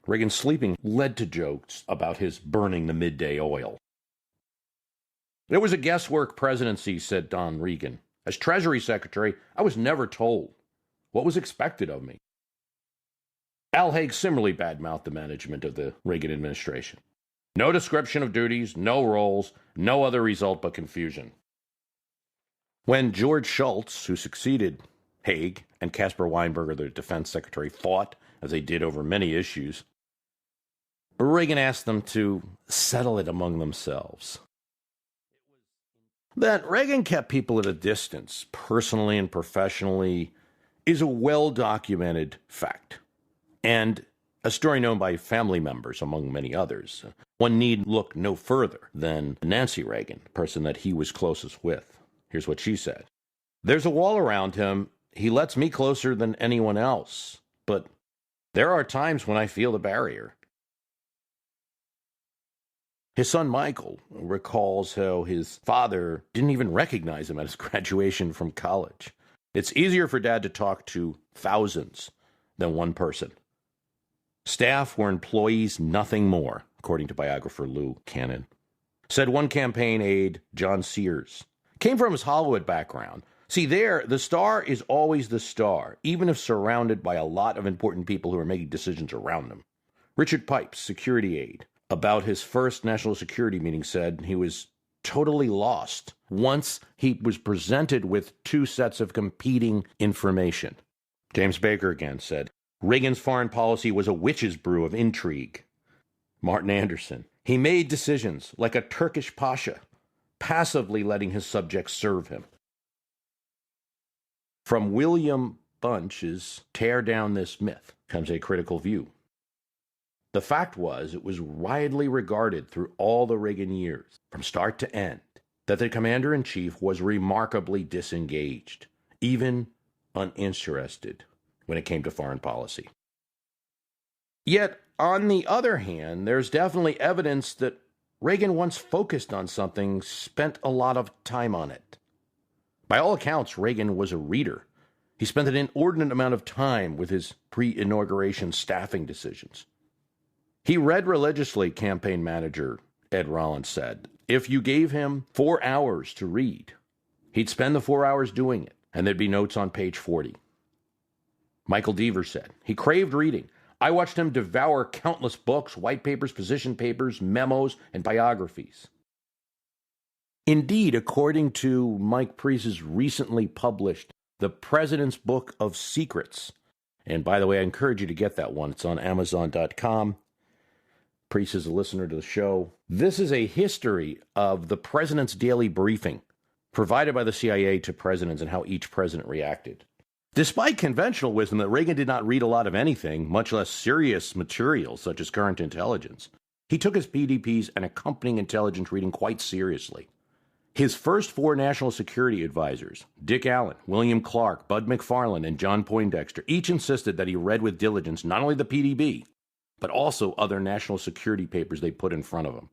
Reagan's sleeping led to jokes about his burning the midday oil. "It was a guesswork presidency," said Don Regan. "As Treasury Secretary, I was never told what was expected of me." Al Haig similarly badmouthed the management of the Reagan administration. "No description of duties, no roles, no other result but confusion." When George Shultz, who succeeded Haig, and Caspar Weinberger, the defense secretary, fought, as they did over many issues, Reagan asked them to settle it among themselves. That Reagan kept people at a distance, personally and professionally, is a well-documented fact, and a story known by family members, among many others. One need look no further than Nancy Reagan, the person that he was closest with. Here's what she said. "There's a wall around him. He lets me closer than anyone else, but there are times when I feel the barrier." His son Michael recalls how his father didn't even recognize him at his graduation from college. "It's easier for Dad to talk to thousands than one person. Staff were employees, nothing more," according to biographer Lou Cannon. Said one campaign aide, John Sears. Came from his Hollywood background. "See, there, the star is always the star, even if surrounded by a lot of important people who are making decisions around him." Richard Pipes, security aide, about his first national security meeting said he was totally lost once he was presented with two sets of competing information. James Baker again said, "Reagan's foreign policy was a witch's brew of intrigue." Martin Anderson, "He made decisions like a Turkish pasha, passively letting his subjects serve him." From William Bunch's Tear Down This Myth comes a critical view. The fact was, it was widely regarded through all the Reagan years, from start to end, that the commander-in-chief was remarkably disengaged, even uninterested when it came to foreign policy. Yet, on the other hand, there's definitely evidence that Reagan, once focused on something, spent a lot of time on it. By all accounts, Reagan was a reader. He spent an inordinate amount of time with his pre-inauguration staffing decisions. He read religiously, campaign manager Ed Rollins said. If you gave him 4 hours to read, he'd spend the 4 hours doing it, and there'd be notes on page 40. Michael Deaver said, he craved reading. I watched him devour countless books, white papers, position papers, memos, and biographies. Indeed, according to Mike Priest's recently published The President's Book of Secrets, and by the way, I encourage you to get that one. It's on Amazon.com. Priest is a listener to the show. This is a history of the president's daily briefing provided by the CIA to presidents and how each president reacted. Despite conventional wisdom that Reagan did not read a lot of anything, much less serious material such as current intelligence, he took his PDPs and accompanying intelligence reading quite seriously. His first 4 national security advisors, Dick Allen, William Clark, Bud McFarlane, and John Poindexter, each insisted that he read with diligence not only the PDB, but also other national security papers they put in front of him.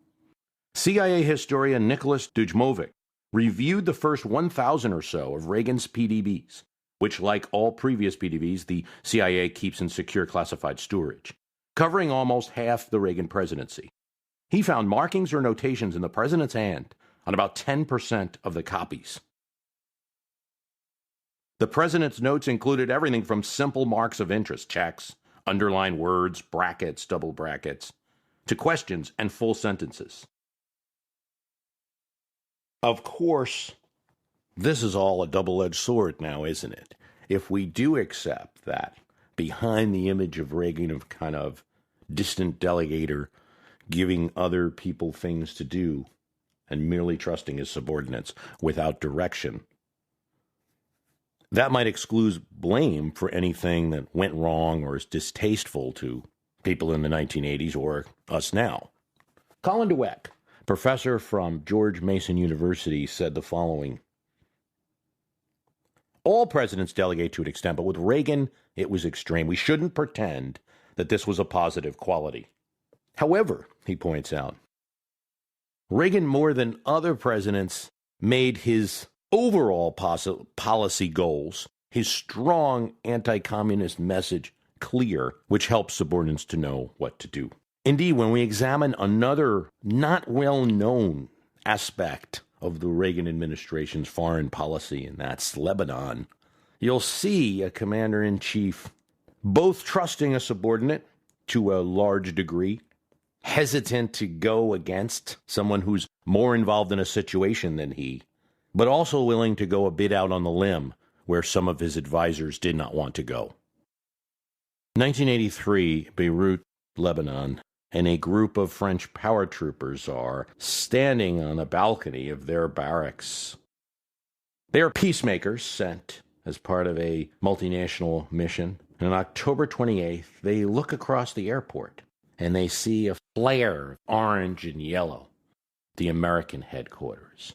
CIA historian Nicholas Dujmovic reviewed the first 1,000 or so of Reagan's PDBs, which, like all previous PDBs, the CIA keeps in secure classified storage, covering almost half the Reagan presidency. He found markings or notations in the president's hand on about 10% of the copies. The president's notes included everything from simple marks of interest, checks, underlined words, brackets, double brackets, to questions and full sentences. Of course, this is all a double-edged sword now, isn't it? If we do accept that behind the image of Reagan of kind of distant delegator giving other people things to do and merely trusting his subordinates without direction, that might exclude blame for anything that went wrong or is distasteful to people in the 1980s or us now. Colin Dweck, professor from George Mason University, said the following: all presidents delegate to an extent, but with Reagan, it was extreme. We shouldn't pretend that this was a positive quality. However, he points out, Reagan, more than other presidents, made his overall policy goals, his strong anti-communist message, clear, which helps subordinates to know what to do. Indeed, when we examine another not well-known aspect of the Reagan administration's foreign policy, and that's Lebanon, you'll see a commander-in-chief both trusting a subordinate to a large degree, hesitant to go against someone who's more involved in a situation than he, but also willing to go a bit out on the limb where some of his advisors did not want to go. 1983, Beirut, Lebanon, and a group of French paratroopers are standing on a balcony of their barracks. They are peacemakers sent as part of a multinational mission. And on October 28th, they look across the airport and they see a flare of orange and yellow, the American headquarters.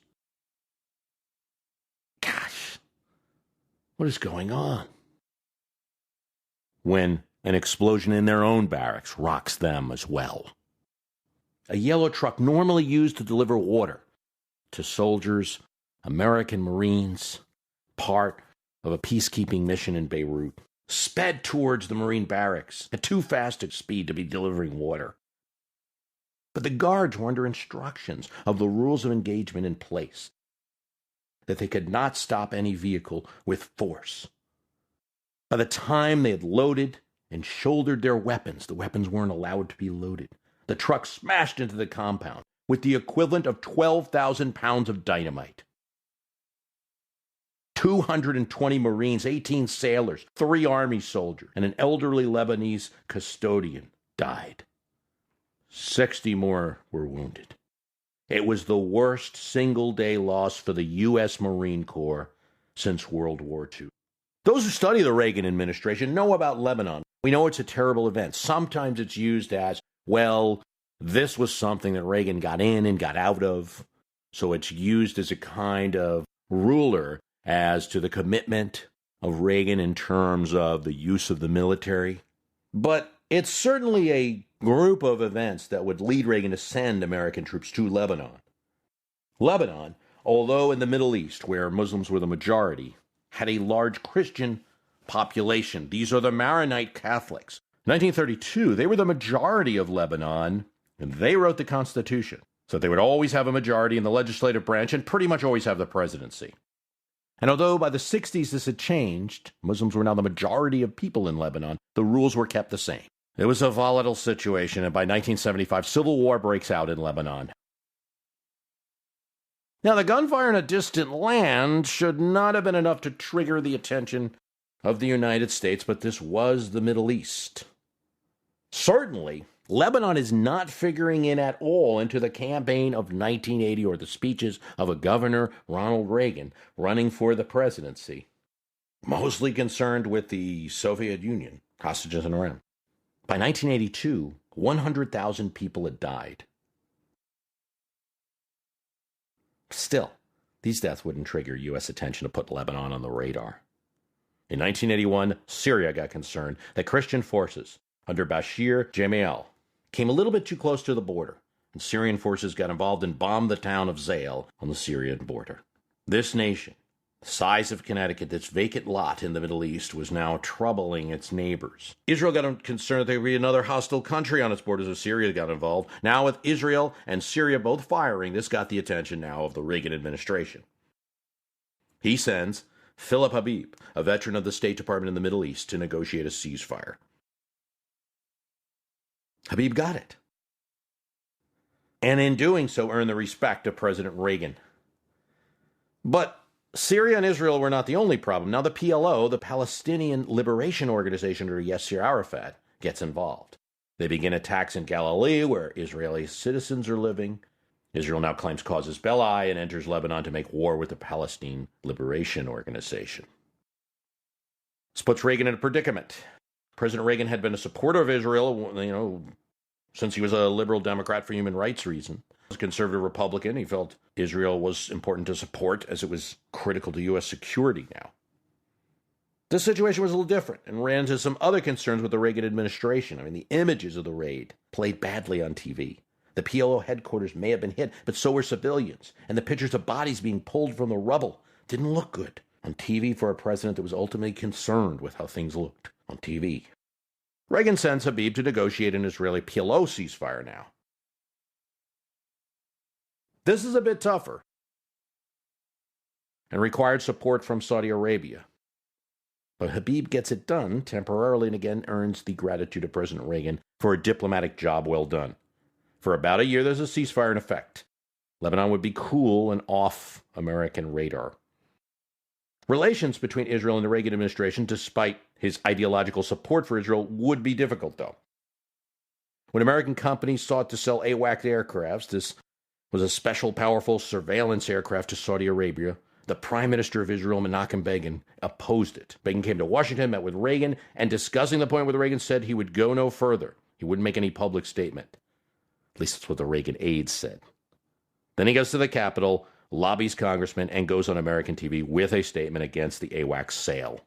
Gosh, what is going on? When an explosion in their own barracks rocks them as well. A yellow truck normally used to deliver water to soldiers, American Marines, part of a peacekeeping mission in Beirut, sped towards the Marine barracks at too fast a speed to be delivering water. But the guards were under instructions of the rules of engagement in place, that they could not stop any vehicle with force. By the time they had loaded and shouldered their weapons, the weapons weren't allowed to be loaded. The truck smashed into the compound with the equivalent of 12,000 pounds of dynamite. 220 Marines, 18 sailors, 3 Army soldiers, and an elderly Lebanese custodian died. 60 more were wounded. It was the worst single-day loss for the U.S. Marine Corps since World War II. Those who study the Reagan administration know about Lebanon. We know it's a terrible event. Sometimes it's used as Well, this was something that Reagan got in and got out of, so it's used as a kind of ruler as to the commitment of Reagan in terms of the use of the military. But it's certainly a group of events that would lead Reagan to send American troops to Lebanon. Lebanon, although in the Middle East, where Muslims were the majority, had a large Christian population. These are the Maronite Catholics. In 1932, they were the majority of Lebanon, and they wrote the Constitution. So they would always have a majority in the legislative branch and pretty much always have the presidency. And although by the 60s this had changed, Muslims were now the majority of people in Lebanon, the rules were kept the same. It was a volatile situation, and by 1975, civil war breaks out in Lebanon. Now, the gunfire in a distant land should not have been enough to trigger the attention of the United States, but this was the Middle East. Certainly, Lebanon is not figuring in at all into the campaign of 1980 or the speeches of a governor, Ronald Reagan, running for the presidency. Mostly concerned with the Soviet Union, hostages in Iran. By 1982, 100,000 people had died. Still, these deaths wouldn't trigger U.S. attention to put Lebanon on the radar. In 1981, Syria got concerned that Christian forces under Bashir Gemayel came a little bit too close to the border, and Syrian forces got involved and bombed the town of Zail on the Syrian border. This nation, the size of Connecticut, this vacant lot in the Middle East, was now troubling its neighbors. Israel got concerned that there would be another hostile country on its borders, as Syria got involved. Now with Israel and Syria both firing, this got the attention now of the Reagan administration. He sends Philip Habib, a veteran of the State Department in the Middle East, to negotiate a ceasefire. Habib got it. And in doing so, earned the respect of President Reagan. But Syria and Israel were not the only problem. Now the PLO, the Palestinian Liberation Organization under Yasser Arafat, gets involved. They begin attacks in Galilee, where Israeli citizens are living. Israel now claims casus belli and enters Lebanon to make war with the Palestine Liberation Organization. This puts Reagan in a predicament. President Reagan had been a supporter of Israel, since he was a liberal Democrat for human rights reasons. As a conservative Republican, he felt Israel was important to support as it was critical to U.S. security now. This situation was a little different and ran into some other concerns with the Reagan administration. The images of the raid played badly on TV. The PLO headquarters may have been hit, but so were civilians, and the pictures of bodies being pulled from the rubble didn't look good on TV for a president that was ultimately concerned with how things looked on TV. Reagan sends Habib to negotiate an Israeli PLO ceasefire now. This is a bit tougher and required support from Saudi Arabia. But Habib gets it done temporarily and again earns the gratitude of President Reagan for a diplomatic job well done. For about a year, there's a ceasefire in effect. Lebanon would be cool and off American radar. Relations between Israel and the Reagan administration, despite his ideological support for Israel, would be difficult, though. When American companies sought to sell AWACS aircrafts, this was a special, powerful surveillance aircraft to Saudi Arabia, the Prime Minister of Israel, Menachem Begin, opposed it. Begin came to Washington, met with Reagan, and discussing the point with Reagan said he would go no further. He wouldn't make any public statement. At least that's what the Reagan aides said. Then he goes to the Capitol, lobbies congressmen, and goes on American TV with a statement against the AWACS sale.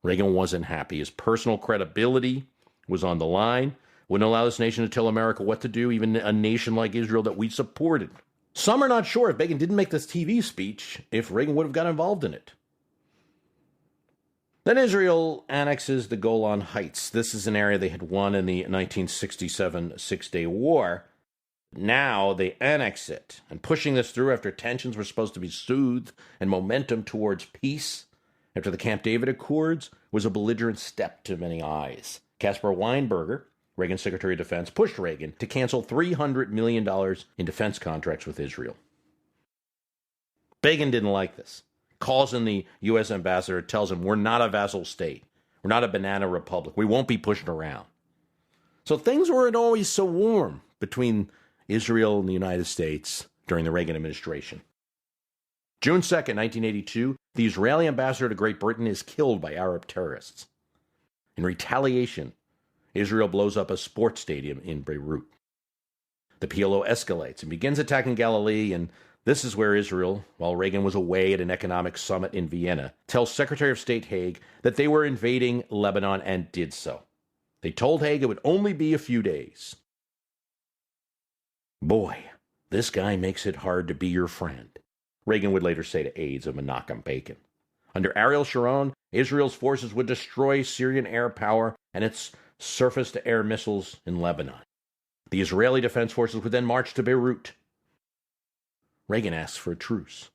Reagan wasn't happy. His personal credibility was on the line. Wouldn't allow this nation to tell America what to do, even a nation like Israel that we supported. Some are not sure if Begin didn't make this TV speech, if Reagan would have got involved in it. Then Israel annexes the Golan Heights. This is an area they had won in the 1967 Six-Day War. Now they annex it, and pushing this through after tensions were supposed to be soothed and momentum towards peace after the Camp David Accords was a belligerent step to many eyes. Caspar Weinberger, Reagan's Secretary of Defense, pushed Reagan to cancel $300 million in defense contracts with Israel. Begin didn't like this. Calls in the U.S. ambassador, tells him, we're not a vassal state. We're not a banana republic. We won't be pushed around. So things weren't always so warm between Israel and the United States during the Reagan administration. June 2nd, 1982, the Israeli ambassador to Great Britain is killed by Arab terrorists. In retaliation, Israel blows up a sports stadium in Beirut. The PLO escalates and begins attacking Galilee, and this is where Israel, while Reagan was away at an economic summit in Vienna, tells Secretary of State Haig that they were invading Lebanon and did so. They told Haig it would only be a few days. Boy, this guy makes it hard to be your friend, Reagan would later say to aides of Menachem Begin. Under Ariel Sharon, Israel's forces would destroy Syrian air power and its surface-to-air missiles in Lebanon. The Israeli Defense Forces would then march to Beirut. Reagan asked for a truce.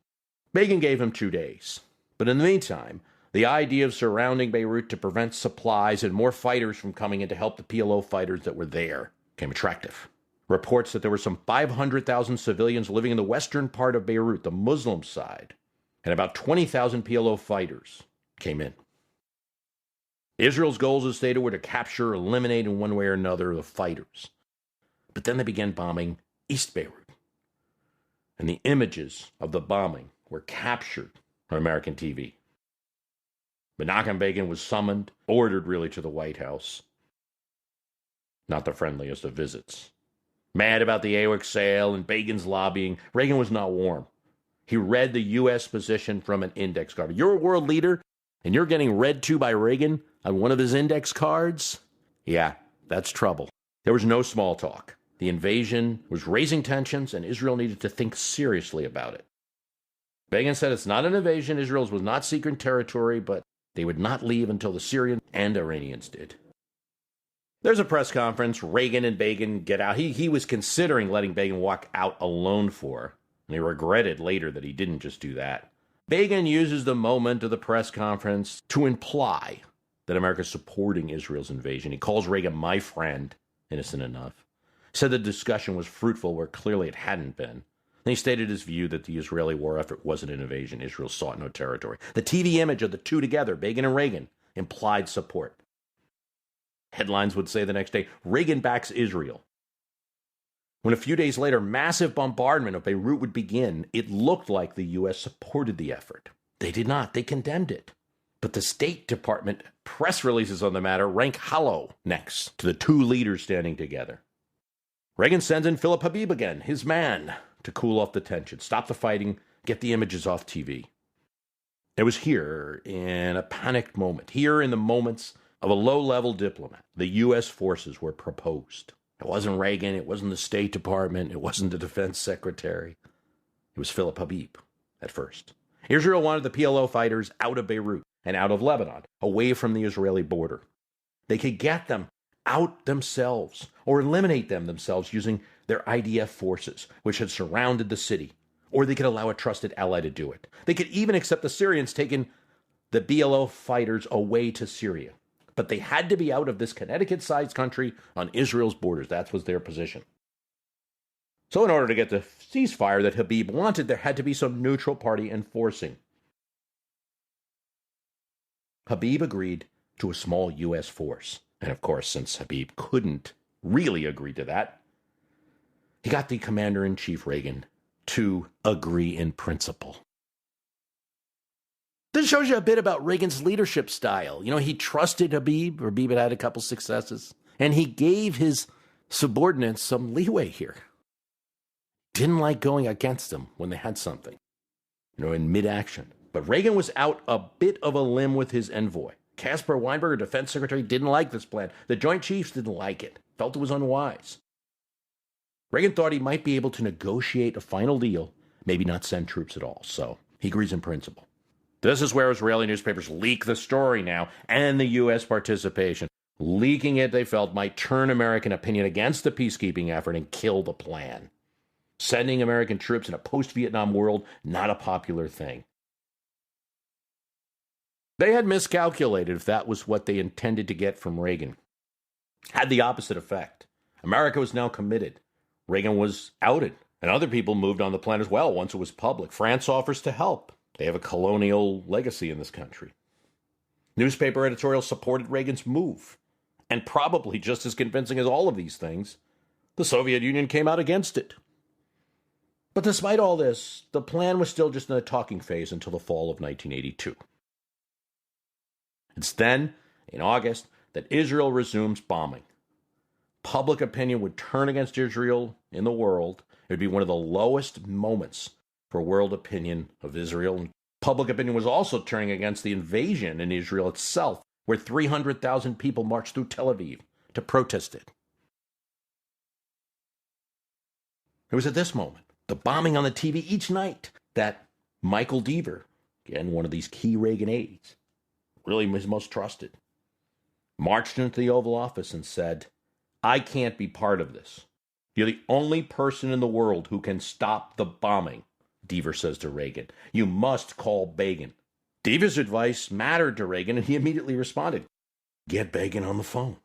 Begin gave him 2 days. But in the meantime, the idea of surrounding Beirut to prevent supplies and more fighters from coming in to help the PLO fighters that were there became attractive. Reports that there were some 500,000 civilians living in the western part of Beirut, the Muslim side, and about 20,000 PLO fighters came in. Israel's goals, as stated, were to capture or eliminate in one way or another the fighters. But then they began bombing East Beirut. And the images of the bombing were captured on American TV. Menachem Begin was summoned, ordered really to the White House. Not the friendliest of visits. Mad about the AWACS sale and Begin's lobbying, Reagan was not warm. He read the U.S. position from an index card. You're a world leader, and you're getting read to by Reagan on one of his index cards? Yeah, that's trouble. There was no small talk. The invasion was raising tensions, and Israel needed to think seriously about it. Begin said it's not an invasion. Israel's was not seeking territory, but they would not leave until the Syrians and Iranians did. There's a press conference. Reagan and Begin get out. He was considering letting Begin walk out alone for, and he regretted later that he didn't just do that. Begin uses the moment of the press conference to imply that America's supporting Israel's invasion. He calls Reagan my friend, innocent enough. Said the discussion was fruitful where clearly it hadn't been. Then he stated his view that the Israeli war effort wasn't an invasion. Israel sought no territory. The TV image of the two together, Begin and Reagan, implied support. Headlines would say the next day, Reagan backs Israel. When a few days later, massive bombardment of Beirut would begin, it looked like the U.S. supported the effort. They did not. They condemned it. But the State Department press releases on the matter rank hollow next to the two leaders standing together. Reagan sends in Philip Habib again, his man, to cool off the tension, stop the fighting, get the images off TV. It was here, in a panicked moment, here in the moments of a low-level diplomat, the U.S. forces were proposed. It wasn't Reagan, it wasn't the State Department, it wasn't the Defense Secretary. It was Philip Habib, at first. Israel wanted the PLO fighters out of Beirut and out of Lebanon, away from the Israeli border. They could get them out themselves, or eliminate them themselves using their IDF forces, which had surrounded the city, or they could allow a trusted ally to do it. They could even accept the Syrians taking the PLO fighters away to Syria. But they had to be out of this Connecticut-sized country on Israel's borders. That was their position. So in order to get the ceasefire that Habib wanted, there had to be some neutral party enforcing. Habib agreed to a small U.S. force. And of course, since Habib couldn't really agree to that, he got the commander-in-chief Reagan to agree in principle. This shows you a bit about Reagan's leadership style. You know, he trusted Habib. Habib had a couple successes. And he gave his subordinates some leeway here. Didn't like going against them when they had something, in mid-action. But Reagan was out a bit of a limb with his envoy. Caspar Weinberger, Defense Secretary, didn't like this plan. The Joint Chiefs didn't like it, felt it was unwise. Reagan thought he might be able to negotiate a final deal, maybe not send troops at all, so he agrees in principle. This is where Israeli newspapers leak the story now, and the U.S. participation. Leaking it, they felt, might turn American opinion against the peacekeeping effort and kill the plan. Sending American troops in a post-Vietnam world, not a popular thing. They had miscalculated if that was what they intended to get from Reagan. Had the opposite effect. America was now committed. Reagan was outed, and other people moved on the plan as well once it was public. France offers to help. They have a colonial legacy in this country. Newspaper editorials supported Reagan's move. And probably just as convincing as all of these things, the Soviet Union came out against it. But despite all this, the plan was still just in a talking phase until the fall of 1982. It's then, in August, that Israel resumes bombing. Public opinion would turn against Israel in the world. It would be one of the lowest moments for world opinion of Israel. Public opinion was also turning against the invasion in Israel itself, where 300,000 people marched through Tel Aviv to protest it. It was at this moment, the bombing on the TV each night, that Michael Deaver, again, one of these key Reagan aides, really his most trusted, marched into the Oval Office and said, "I can't be part of this. You're the only person in the world who can stop the bombing," Deaver says to Reagan. "You must call Begin." Deaver's advice mattered to Reagan, and he immediately responded, "Get Begin on the phone."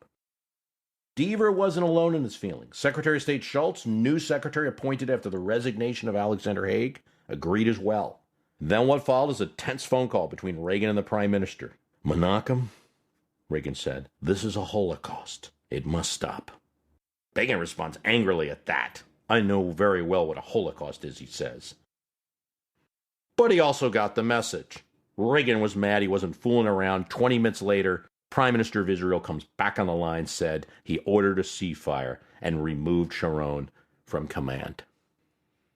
Deaver wasn't alone in his feelings. Secretary of State Shultz, new secretary appointed after the resignation of Alexander Haig, agreed as well. Then what followed is a tense phone call between Reagan and the Prime Minister. "Menachem," Reagan said, "this is a holocaust. It must stop." Begin responds angrily at that. "I know very well what a holocaust is," he says. But he also got the message. Reagan was mad he wasn't fooling around. 20 minutes later, Prime Minister of Israel comes back on the line, said he ordered a ceasefire, and removed Sharon from command.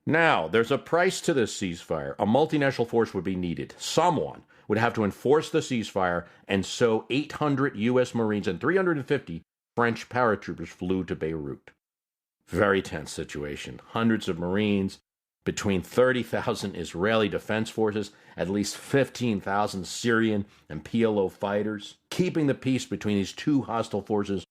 Now, there's a price to this ceasefire. A multinational force would be needed. Someone would have to enforce the ceasefire, and so 800 U.S. Marines and 350 French paratroopers flew to Beirut. Very tense situation. Hundreds of Marines, between 30,000 Israeli defense forces, at least 15,000 Syrian and PLO fighters. Keeping the peace between these two hostile forces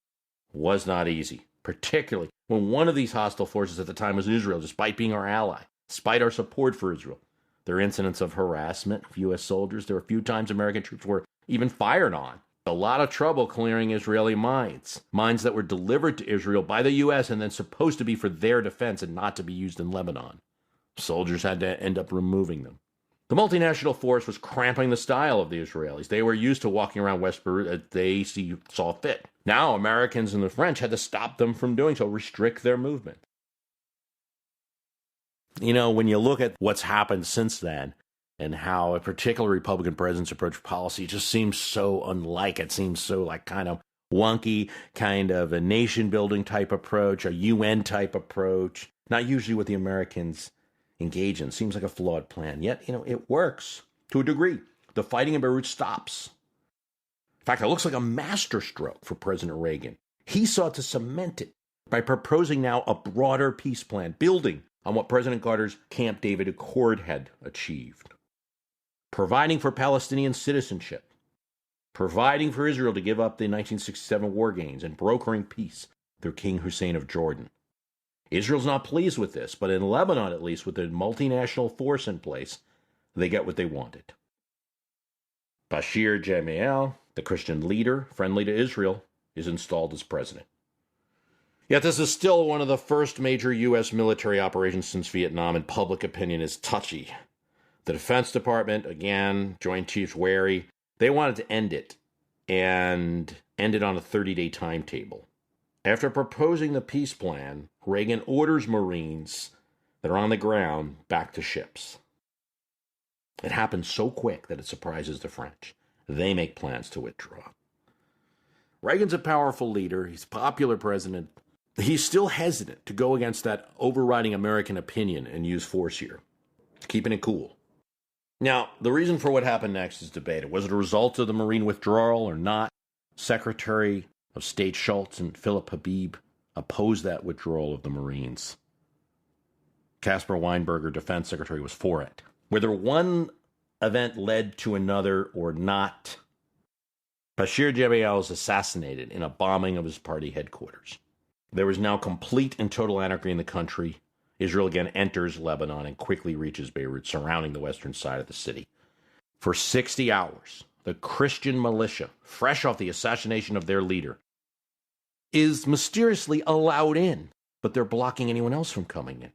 was not easy, particularly when one of these hostile forces at the time was Israel, despite being our ally, despite our support for Israel. There were incidents of harassment of U.S. soldiers. There were a few times American troops were even fired on. A lot of trouble clearing Israeli mines that were delivered to Israel by the U.S. and then supposed to be for their defense and not to be used in Lebanon. Soldiers had to end up removing them. The multinational force was cramping the style of the Israelis. They were used to walking around West Beirut as they saw fit. Now Americans and the French had to stop them from doing so, restrict their movement. You know, when you look at what's happened since then and how a particular Republican president's approach policy, it just seems so unlike. It seems so like kind of wonky, kind of a nation-building type approach, a UN type approach, not usually what the Americans engage in. Seems like a flawed plan. Yet, it works to a degree. The fighting in Beirut stops. In fact, it looks like a masterstroke for President Reagan. He sought to cement it by proposing now a broader peace plan, building on what President Carter's Camp David Accord had achieved. Providing for Palestinian citizenship, providing for Israel to give up the 1967 war gains, and brokering peace through King Hussein of Jordan. Israel's not pleased with this, but in Lebanon, at least, with a multinational force in place, they get what they wanted. Bashir Gemayel, the Christian leader, friendly to Israel, is installed as president. Yet this is still one of the first major U.S. military operations since Vietnam, and public opinion is touchy. The Defense Department, again, Joint Chiefs wary, they wanted to end it, and end it on a 30-day timetable. After proposing the peace plan, Reagan orders Marines that are on the ground back to ships. It happens so quick that it surprises the French. They make plans to withdraw. Reagan's a powerful leader. He's a popular president. He's still hesitant to go against that overriding American opinion and use force here. He's keeping it cool. Now, the reason for what happened next is debated. Was it a result of the Marine withdrawal or not? Secretary of State Shultz and Philip Habib opposed that withdrawal of the Marines. Caspar Weinberger, Defense Secretary, was for it. Whether one event led to another or not, Bashir Gemayel was assassinated in a bombing of his party headquarters. There was now complete and total anarchy in the country. Israel again enters Lebanon and quickly reaches Beirut, surrounding the western side of the city. For 60 hours, the Christian militia, fresh off the assassination of their leader, is mysteriously allowed in, but they're blocking anyone else from coming in.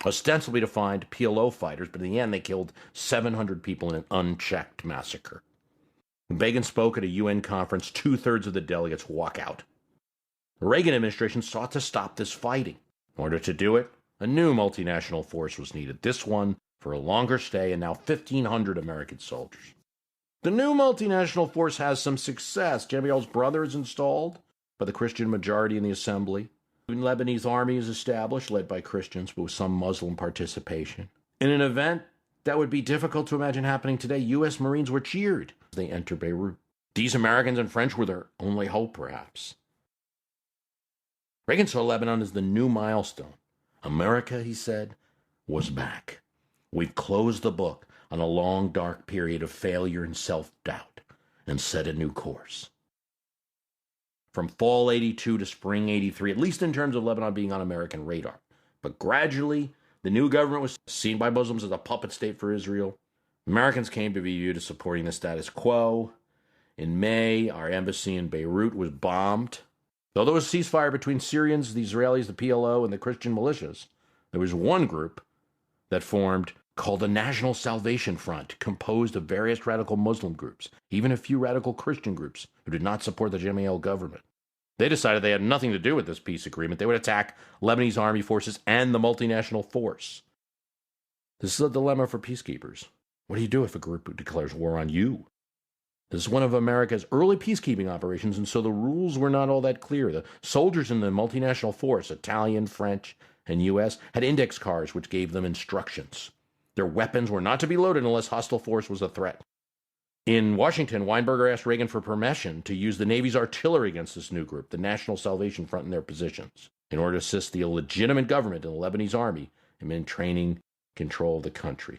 Ostensibly to find PLO fighters, but in the end they killed 700 people in an unchecked massacre. When Begin spoke at a UN conference, 2/3 of the delegates walk out. The Reagan administration sought to stop this fighting. In order to do it, a new multinational force was needed, this one for a longer stay, and now 1,500 American soldiers. The new multinational force has some success. Jamiel's brother is installed by the Christian majority in the assembly. The Lebanese army is established, led by Christians, but with some Muslim participation. In an event that would be difficult to imagine happening today, U.S. Marines were cheered as they entered Beirut. These Americans and French were their only hope, perhaps. Reagan saw Lebanon as the new milestone. America, he said, was back. We've closed the book on a long, dark period of failure and self-doubt and set a new course. From fall 82 to spring 83, at least in terms of Lebanon being on American radar. But gradually, the new government was seen by Muslims as a puppet state for Israel. Americans came to be viewed as supporting the status quo. In May, our embassy in Beirut was bombed. Though there was a ceasefire between Syrians, the Israelis, the PLO, and the Christian militias, there was one group that formed called the National Salvation Front, composed of various radical Muslim groups, even a few radical Christian groups who did not support the Jamiel government. They decided they had nothing to do with this peace agreement. They would attack Lebanese army forces and the multinational force. This is a dilemma for peacekeepers. What do you do if a group declares war on you? This is one of America's early peacekeeping operations, and so the rules were not all that clear. The soldiers in the multinational force, Italian, French, and U.S., had index cards which gave them instructions. Their weapons were not to be loaded unless hostile force was a threat. In Washington, Weinberger asked Reagan for permission to use the Navy's artillery against this new group, the National Salvation Front, in their positions, in order to assist the illegitimate government and the Lebanese army in maintaining control of the country.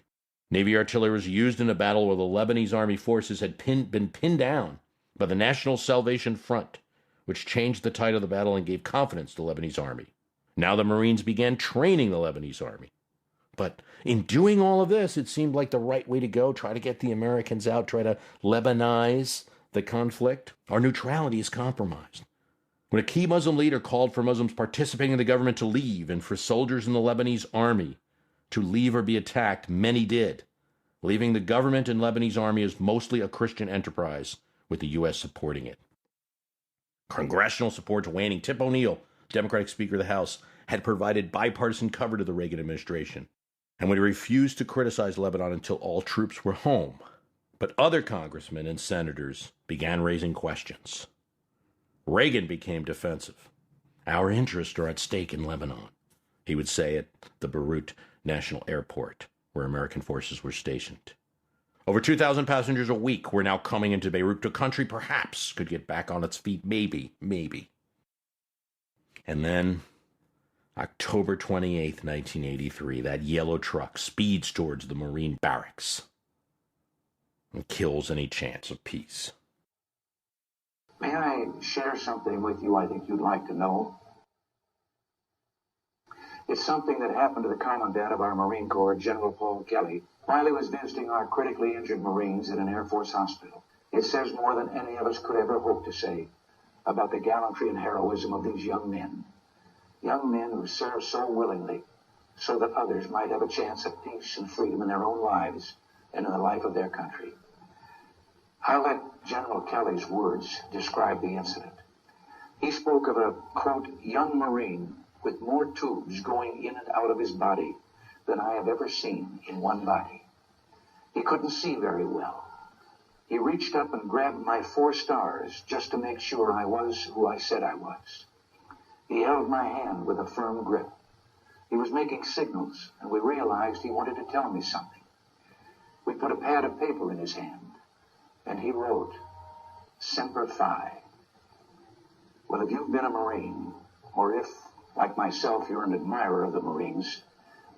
Navy artillery was used in a battle where the Lebanese army forces had been pinned down by the National Salvation Front, which changed the tide of the battle and gave confidence to the Lebanese army. Now the Marines began training the Lebanese army. But in doing all of this, it seemed like the right way to go, try to get the Americans out, try to Lebanize the conflict. Our neutrality is compromised. When a key Muslim leader called for Muslims participating in the government to leave and for soldiers in the Lebanese army to leave or be attacked, many did, leaving the government and Lebanese army as mostly a Christian enterprise, with the U.S. supporting it. Congressional support to waning. Tip O'Neill, Democratic Speaker of the House, had provided bipartisan cover to the Reagan administration and would refuse to criticize Lebanon until all troops were home. But other congressmen and senators began raising questions. Reagan became defensive. Our interests are at stake in Lebanon, he would say at the Beirut National Airport, where American forces were stationed. Over 2,000 passengers a week were now coming into Beirut, a country perhaps could get back on its feet, maybe. And then October 28th, 1983, that yellow truck speeds towards the Marine barracks and kills any chance of peace. May I share something with you I think you'd like to know? It's something that happened to the Commandant of our Marine Corps, General Paul Kelly, while he was visiting our critically injured Marines in an Air Force hospital. It says more than any of us could ever hope to say about the gallantry and heroism of these young men. Young men who serve so willingly so that others might have a chance at peace and freedom in their own lives and in the life of their country. I'll let General Kelly's words describe the incident. He spoke of a, quote, young Marine with more tubes going in and out of his body than I have ever seen in one body. He couldn't see very well. He reached up and grabbed my 4 stars just to make sure I was who I said I was. He held my hand with a firm grip. He was making signals, and we realized he wanted to tell me something. We put a pad of paper in his hand, and he wrote, Semper Fi. Well, if you've been a Marine, or if, like myself, you're an admirer of the Marines,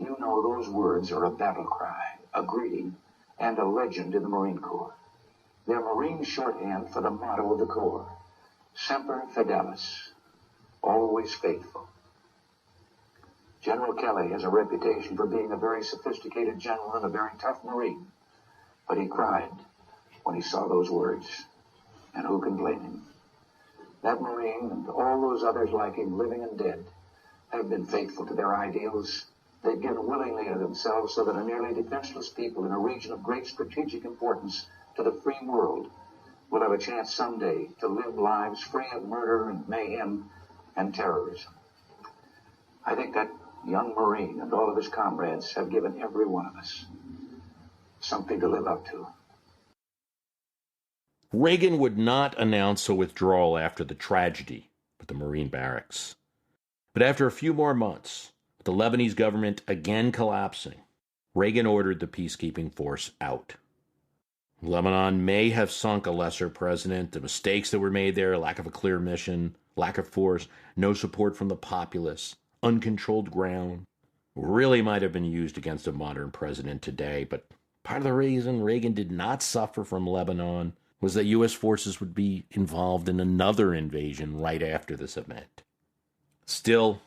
you know those words are a battle cry, a greeting, and a legend in the Marine Corps. They're Marine shorthand for the motto of the Corps, Semper Fidelis, always faithful. General Kelly has a reputation for being a very sophisticated general and a very tough Marine, but he cried when he saw those words, and who can blame him? That Marine and all those others like him, living and dead, have been faithful to their ideals. They've given willingly of themselves so that a nearly defenseless people in a region of great strategic importance to the free world will have a chance someday to live lives free of murder and mayhem and terrorism. I think that young Marine and all of his comrades have given every one of us something to live up to. Reagan would not announce a withdrawal after the tragedy at the Marine barracks. But after a few more months, with the Lebanese government again collapsing, Reagan ordered the peacekeeping force out. Lebanon may have sunk a lesser president. The mistakes that were made there, lack of a clear mission, lack of force, no support from the populace, uncontrolled ground, really might have been used against a modern president today. But part of the reason Reagan did not suffer from Lebanon was that U.S. forces would be involved in another invasion right after this event. Still,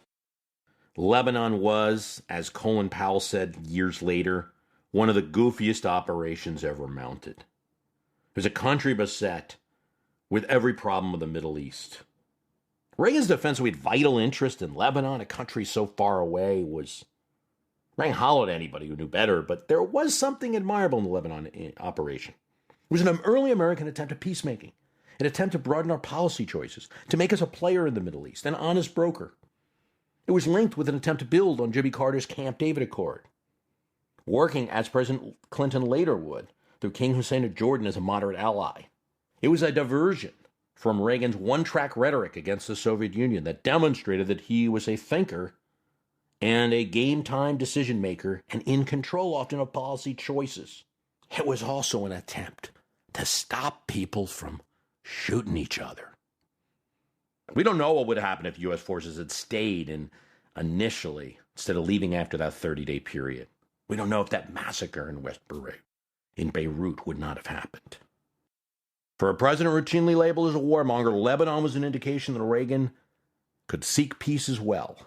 Lebanon was, as Colin Powell said years later, one of the goofiest operations ever mounted. It was a country beset with every problem of the Middle East. Reagan's defense we had vital interest in Lebanon, a country so far away, rang hollow to anybody who knew better, but there was something admirable in the Lebanon operation. It was an early American attempt at peacemaking, an attempt to broaden our policy choices, to make us a player in the Middle East, an honest broker. It was linked with an attempt to build on Jimmy Carter's Camp David Accord, working, as President Clinton later would, through King Hussein of Jordan as a moderate ally. It was a diversion from Reagan's one-track rhetoric against the Soviet Union that demonstrated that he was a thinker and a game-time decision-maker and in control often of policy choices. It was also an attempt to stop people from shooting each other. We don't know what would happen if U.S. forces had stayed initially instead of leaving after that 30-day period. We don't know if that massacre in Beirut would not have happened. For a president routinely labeled as a warmonger, Lebanon was an indication that Reagan could seek peace as well.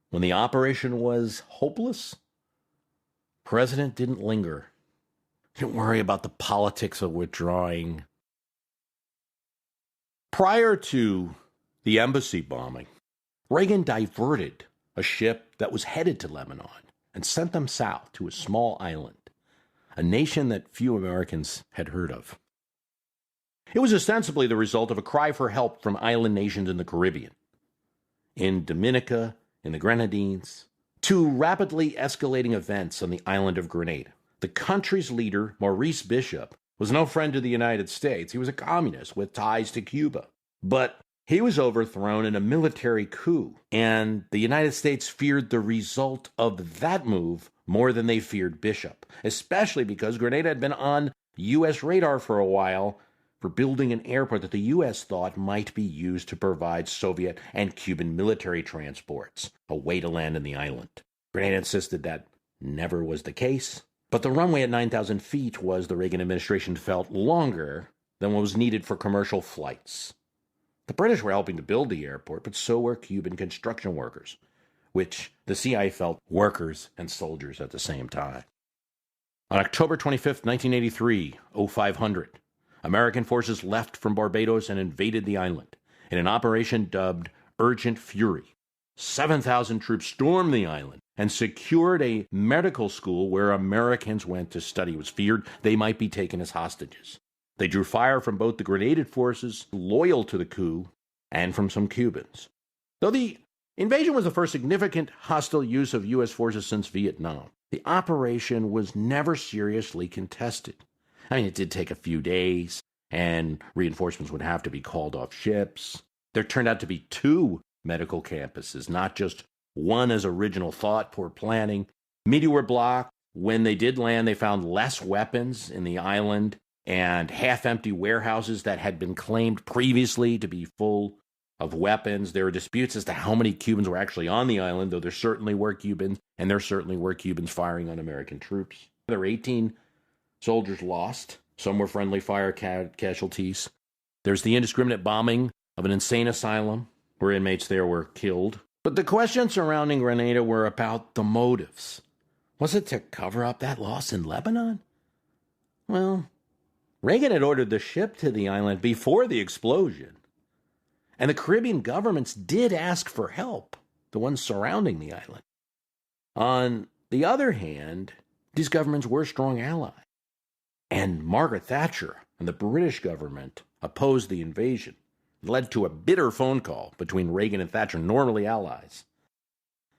When the operation was hopeless, the president didn't linger. Didn't worry about the politics of withdrawing. Prior to the embassy bombing, Reagan diverted a ship that was headed to Lebanon and sent them south to a small island, a nation that few Americans had heard of. It was ostensibly the result of a cry for help from island nations in the Caribbean, in Dominica, in the Grenadines, to rapidly escalating events on the island of Grenada. The country's leader, Maurice Bishop, was no friend to the United States. He was a communist with ties to Cuba. But he was overthrown in a military coup, and the United States feared the result of that move more than they feared Bishop, especially because Grenada had been on U.S. radar for a while for building an airport that the U.S. thought might be used to provide Soviet and Cuban military transports, a way to land in the island. Grenada insisted that never was the case, but the runway at 9,000 feet was, the Reagan administration felt, longer than what was needed for commercial flights. The British were helping to build the airport, but so were Cuban construction workers, which the CIA felt workers and soldiers at the same time. On October 25, 1983, 0500, American forces left from Barbados and invaded the island in an operation dubbed Urgent Fury. 7,000 troops stormed the island and secured a medical school where Americans went to study. It was feared they might be taken as hostages. They drew fire from both the Grenadian forces loyal to the coup and from some Cubans. Though the invasion was the first significant hostile use of U.S. forces since Vietnam, the operation was never seriously contested. It did take a few days, and reinforcements would have to be called off ships. There turned out to be 2 medical campuses, not just one as original thought, poor planning. Media were blocked. When they did land, they found less weapons in the island and half-empty warehouses that had been claimed previously to be full of weapons. There were disputes as to how many Cubans were actually on the island, though there certainly were Cubans, and there certainly were Cubans firing on American troops. There were 18 soldiers lost. Some were friendly fire casualties. There's the indiscriminate bombing of an insane asylum where inmates there were killed. But the questions surrounding Grenada were about the motives. Was it to cover up that loss in Lebanon? Well, Reagan had ordered the ship to the island before the explosion. And the Caribbean governments did ask for help, the ones surrounding the island. On the other hand, these governments were strong allies. And Margaret Thatcher and the British government opposed the invasion. It led to a bitter phone call between Reagan and Thatcher, normally allies.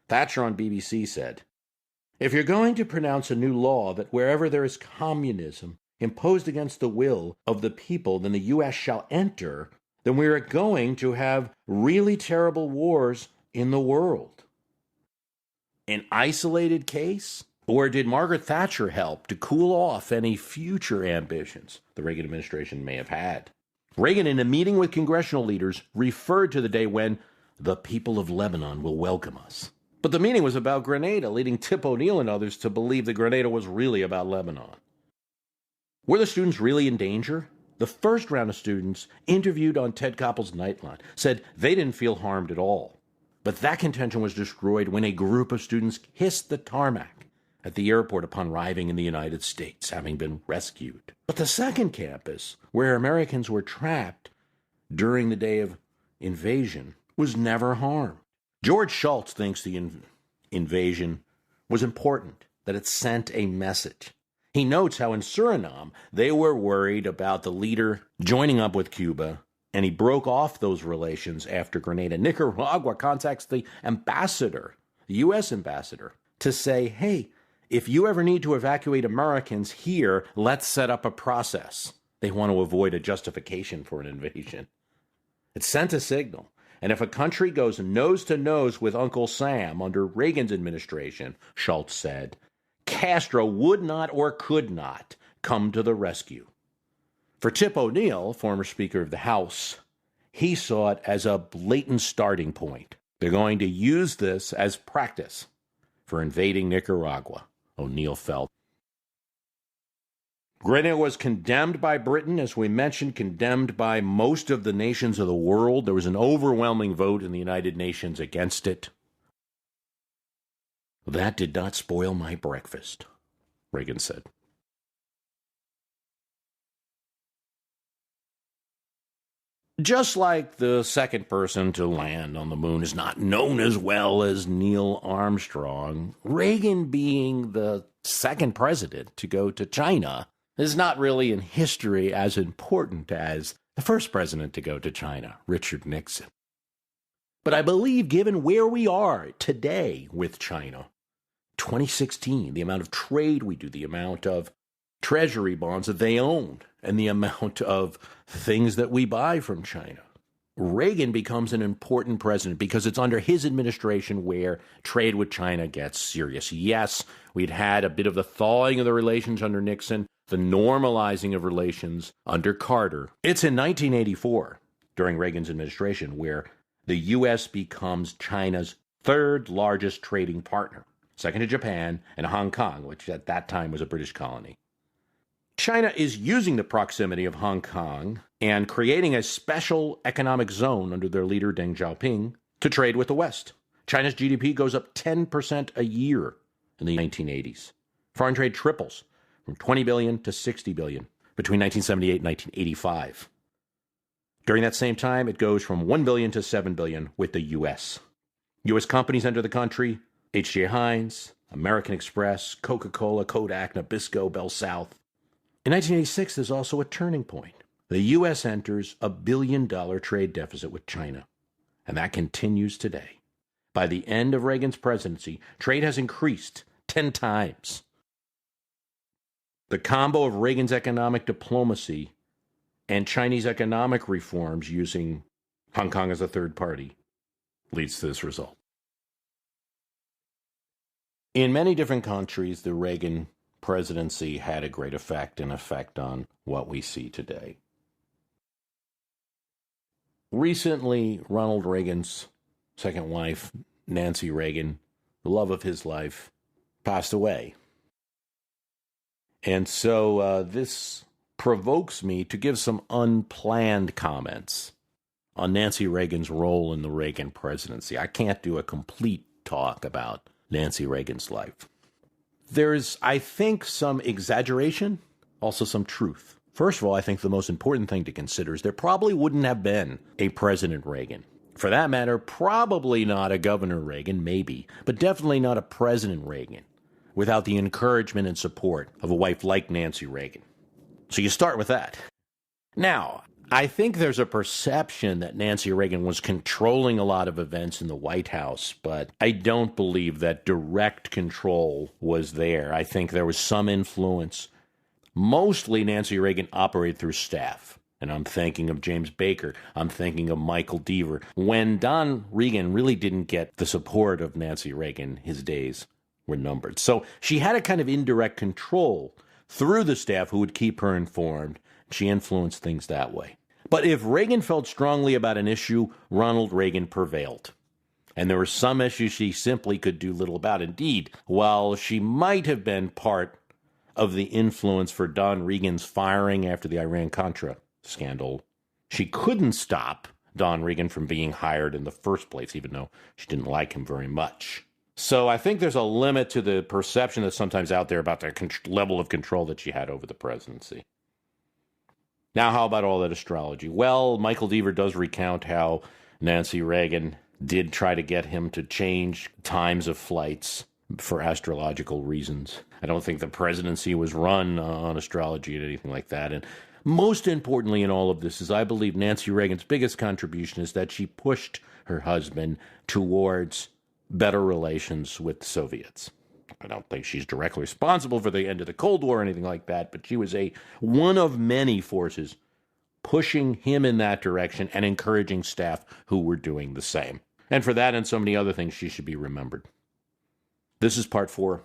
Thatcher on BBC said, "If you're going to pronounce a new law that wherever there is communism, imposed against the will of the people than the U.S. shall enter, then we are going to have really terrible wars in the world. An isolated case? Or did Margaret Thatcher help to cool off any future ambitions the Reagan administration may have had? Reagan, in a meeting with congressional leaders, referred to the day when the people of Lebanon will welcome us. But the meeting was about Grenada, leading Tip O'Neill and others to believe that Grenada was really about Lebanon. Were the students really in danger? The first round of students interviewed on Ted Koppel's Nightline said they didn't feel harmed at all. But that contention was destroyed when a group of students hissed the tarmac at the airport upon arriving in the United States, having been rescued. But the second campus, where Americans were trapped during the day of invasion, was never harmed. George Shultz thinks the invasion was important, that it sent a message. He notes how in Suriname, they were worried about the leader joining up with Cuba, and he broke off those relations after Grenada. Nicaragua contacts the ambassador, the U.S. ambassador, to say, hey, if you ever need to evacuate Americans here, let's set up a process. They want to avoid a justification for an invasion. It sent a signal. And if a country goes nose to nose with Uncle Sam under Reagan's administration, Schultz said, Castro would not or could not come to the rescue. For Tip O'Neill, former Speaker of the House, he saw it as a blatant starting point. They're going to use this as practice for invading Nicaragua, O'Neill felt. Grenada was condemned by Britain, as we mentioned, condemned by most of the nations of the world. There was an overwhelming vote in the United Nations against it. That did not spoil my breakfast, Reagan said. Just like the second person to land on the moon is not known as well as Neil Armstrong, Reagan being the second president to go to China is not really in history as important as the first president to go to China, Richard Nixon. But I believe given where we are today with China, 2016, the amount of trade we do, the amount of treasury bonds that they own, and the amount of things that we buy from China, Reagan becomes an important president because it's under his administration where trade with China gets serious. Yes, we'd had a bit of the thawing of the relations under Nixon, the normalizing of relations under Carter. It's in 1984, during Reagan's administration, where the U.S. becomes China's third largest trading partner, second to Japan and Hong Kong, which at that time was a British colony. China is using the proximity of Hong Kong and creating a special economic zone under their leader Deng Xiaoping to trade with the West. China's GDP goes up 10% a year in the 1980s. Foreign trade triples from $20 billion to $60 billion between 1978 and 1985. During that same time, it goes from $1 billion to $7 billion with the U.S. U.S. companies enter the country: H.J. Heinz, American Express, Coca-Cola, Kodak, Nabisco, Bell South. In 1986, there's also a turning point. The U.S. enters a $1 billion trade deficit with China, and that continues today. By the end of Reagan's presidency, trade has increased 10 times. The combo of Reagan's economic diplomacy and Chinese economic reforms using Hong Kong as a third party leads to this result. In many different countries, the Reagan presidency had a great effect on what we see today. Recently, Ronald Reagan's second wife, Nancy Reagan, the love of his life, passed away. And so this provokes me to give some unplanned comments on Nancy Reagan's role in the Reagan presidency. I can't do a complete talk about Nancy Reagan's life. There's, I think, some exaggeration, also some truth. First of all, I think the most important thing to consider is there probably wouldn't have been a President Reagan. For that matter, probably not a Governor Reagan, maybe, but definitely not a President Reagan without the encouragement and support of a wife like Nancy Reagan. So you start with that. Now, I think there's a perception that Nancy Reagan was controlling a lot of events in the White House, but I don't believe that direct control was there. I think there was some influence. Mostly Nancy Reagan operated through staff. And I'm thinking of James Baker. I'm thinking of Michael Deaver. When Don Regan really didn't get the support of Nancy Reagan, his days were numbered. So she had a kind of indirect control through the staff who would keep her informed. She influenced things that way. But if Reagan felt strongly about an issue, Ronald Reagan prevailed. And there were some issues she simply could do little about. Indeed, while she might have been part of the influence for Don Regan's firing after the Iran-Contra scandal, she couldn't stop Don Regan from being hired in the first place, even though she didn't like him very much. So I think there's a limit to the perception that's sometimes out there about the level of control that she had over the presidency. Now, how about all that astrology? Well, Michael Deaver does recount how Nancy Reagan did try to get him to change times of flights for astrological reasons. I don't think the presidency was run on astrology or anything like that. And most importantly in all of this is I believe Nancy Reagan's biggest contribution is that she pushed her husband towards better relations with the Soviets. I don't think she's directly responsible for the end of the Cold War or anything like that, but she was one of many forces pushing him in that direction and encouraging staff who were doing the same. And for that and so many other things, she should be remembered. This is part 4.